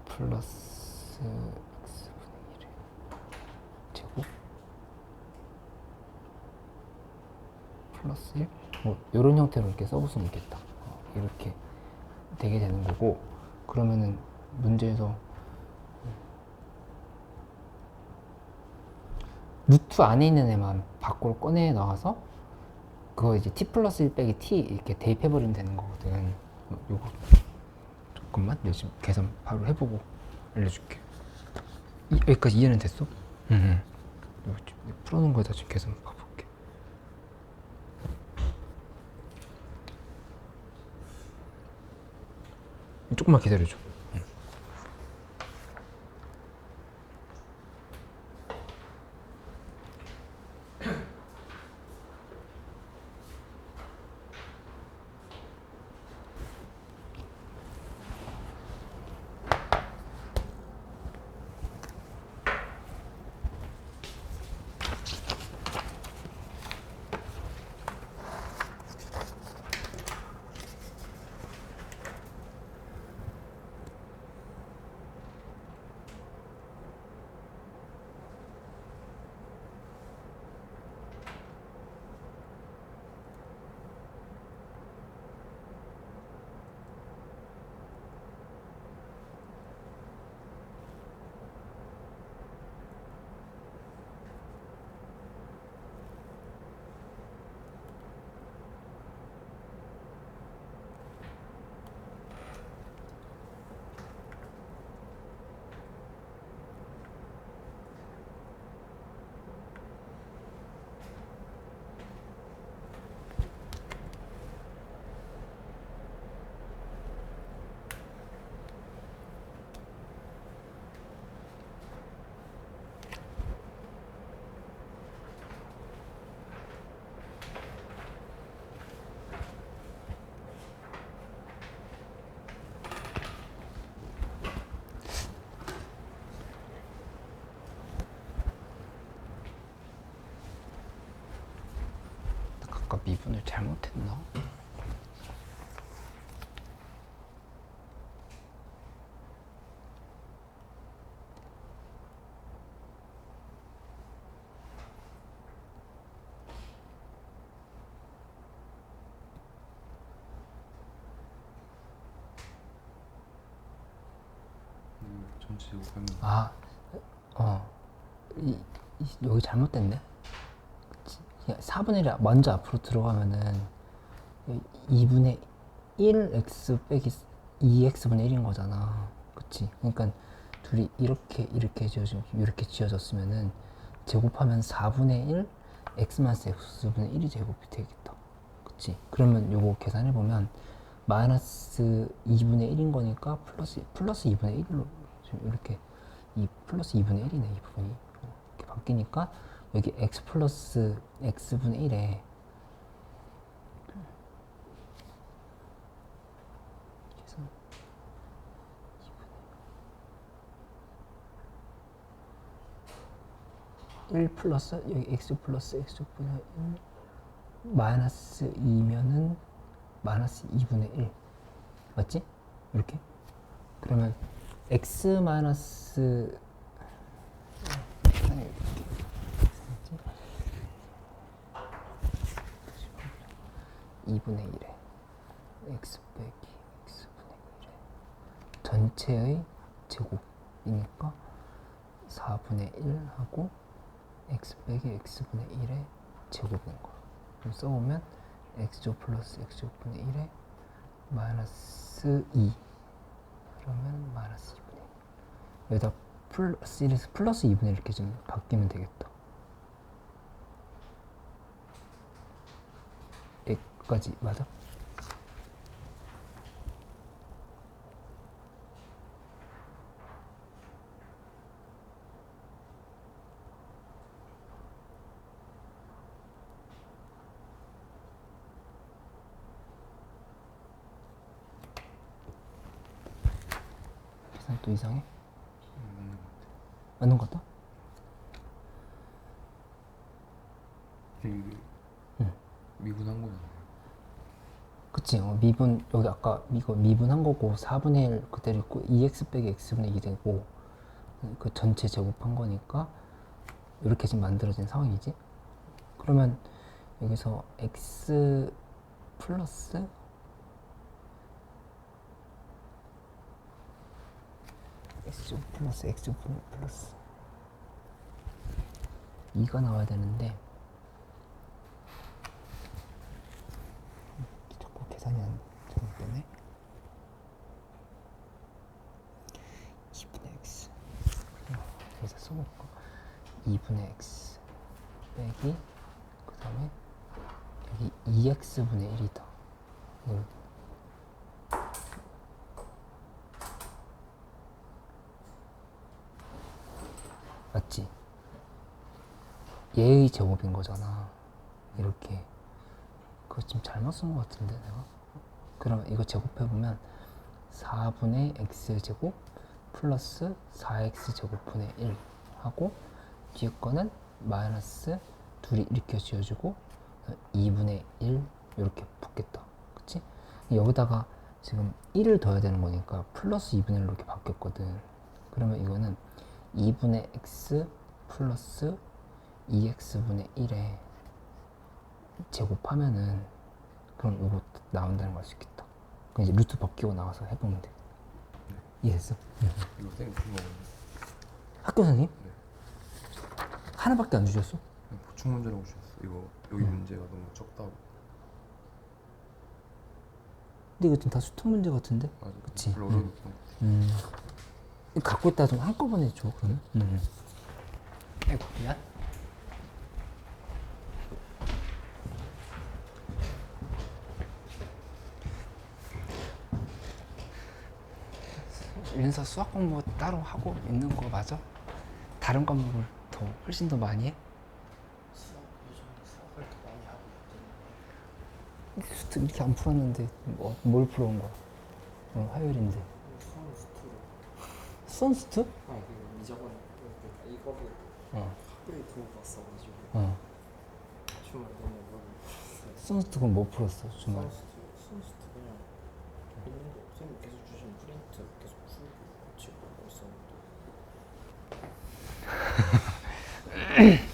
플러스 x분의 1의 제곱 플러스 1? 이런 형태로 이렇게 써볼 수는 있겠다. 이렇게 되게 되는 거고, 그러면은 문제에서 루트 안에 있는 애만 밖으로 꺼내 나와서 그거 이제 t 플러스 1 빼기 t 이렇게 대입해버리면 되는 거거든. 요거 잠깐만, 내가 지금 계산 바로 해보고 알려줄게. 여기까지 이해는 됐어? 응. 풀어놓은 거에다 지금 계산 봐볼게. 조금만 기다려줘. 내가 미분을 잘못했나? 전체 제곱하면 아, 여기 잘못됐네. 그치? 4분의 1이 먼저 앞으로 들어가면은 2분의 1x 빼기 2x분의 1인 거잖아. 그치? 그러니까 둘이 이렇게 지어졌으면은 제곱하면 4분의 1 x 마이너스 x분의 1이 제곱이 되겠다. 그치? 그러면 요거 계산해보면 마이너스 2분의 1인 거니까 플러스 2분의 1로 지금 이렇게 플러스 2분의 1이네. 이 부분이 이렇게 바뀌니까 여기 x 플러스 x분의 1에 계산 1 플러스 여기 x 플러스 x분의 1 마이너스 2면은 마이너스 2분의 1 맞지? 이렇게? 그러면 x 마이너스 2분의 1에 x 빼기 x분의 1에 전체의 제곱이니까 4분의 1 하고 x 빼기 x분의 1의 제곱인 거야. 그럼 써보면 x제곱 플러스 x제곱분의 1에 마이너스 2 그러면 마이너스 2분의 1 여기다 플러스 1에서 플러스 2분의 1 이렇게 좀 바뀌면 되겠다. 여기까지 맞아? 계산 또 이상해? 맞는 것 같아? 이게 미분한 거잖아요. 그치. 미분 여기 아까 이거 미분한 거고 4분의 1 그대로 있고 2x 빼기 x분의 2 되고 그 전체 제곱한 거니까 이렇게 지금 만들어진 상황이지. 그러면 여기서 x 플러스 x 플러스 x분의 플러스 2가 나와야 되는데 자꾸 계산이 안 되네. 2분의 x 여기서 써볼까? 2분의 x 빼기 그 다음에 여기 2x분의 1이다. 맞지? 얘의 제곱인 거잖아. 이렇게. 그거 좀 잘못 쓴 것 같은데 내가? 그러면 이거 제곱해보면 4분의 x제곱 플러스 4x 제곱분의 1 하고 뒤에 거는 마이너스 둘이 이렇게 지어주고 2분의 1 이렇게 붙겠다. 그치? 여기다가 지금 1을 더해야 되는 거니까 플러스 2분의 1로 이렇게 바뀌었거든. 그러면 이거는 2분의 x 플러스 2x분의 1에 제곱하면은 그럼 이거 나온다는 걸 수 있겠다. 그럼 이제 루트 벗기고 나와서 해보면 돼. 이해했어? 이거 쌤 푼 거거든요. 학교 선생님? 네. 하나밖에 안 주셨어? 그냥 보충 문제라고 주셨어. 이거 여기 문제가 너무 적다고. 근데 이거 좀 다 수특 문제 같은데? 맞아. 그치? 별로 어려웠던 것 같아. 이거 갖고 있다 좀 한꺼번에 줘 그러면? 아이고 미안. 윤서 수학 공부 따로 하고 있는 거 맞아? 다른 과목을 더 훨씬 더 많이 해? 수학을 더 많이 하고 있거든요. 수특 이렇게 안 풀었는데 뭘 풀어온 거야? 화요일인데. 수학스투로. 수원스트? 그 이저번 그러니까 이거를 어. 하루에 두고 봤어가지고 어. 정말 너무 어려웠어요. 수능스트 그럼 뭐 풀었어 중간에? 순스트 그냥 있는 거 쌤이 계속 주신 프린트 계속 풀고 고치고 하고 있었는데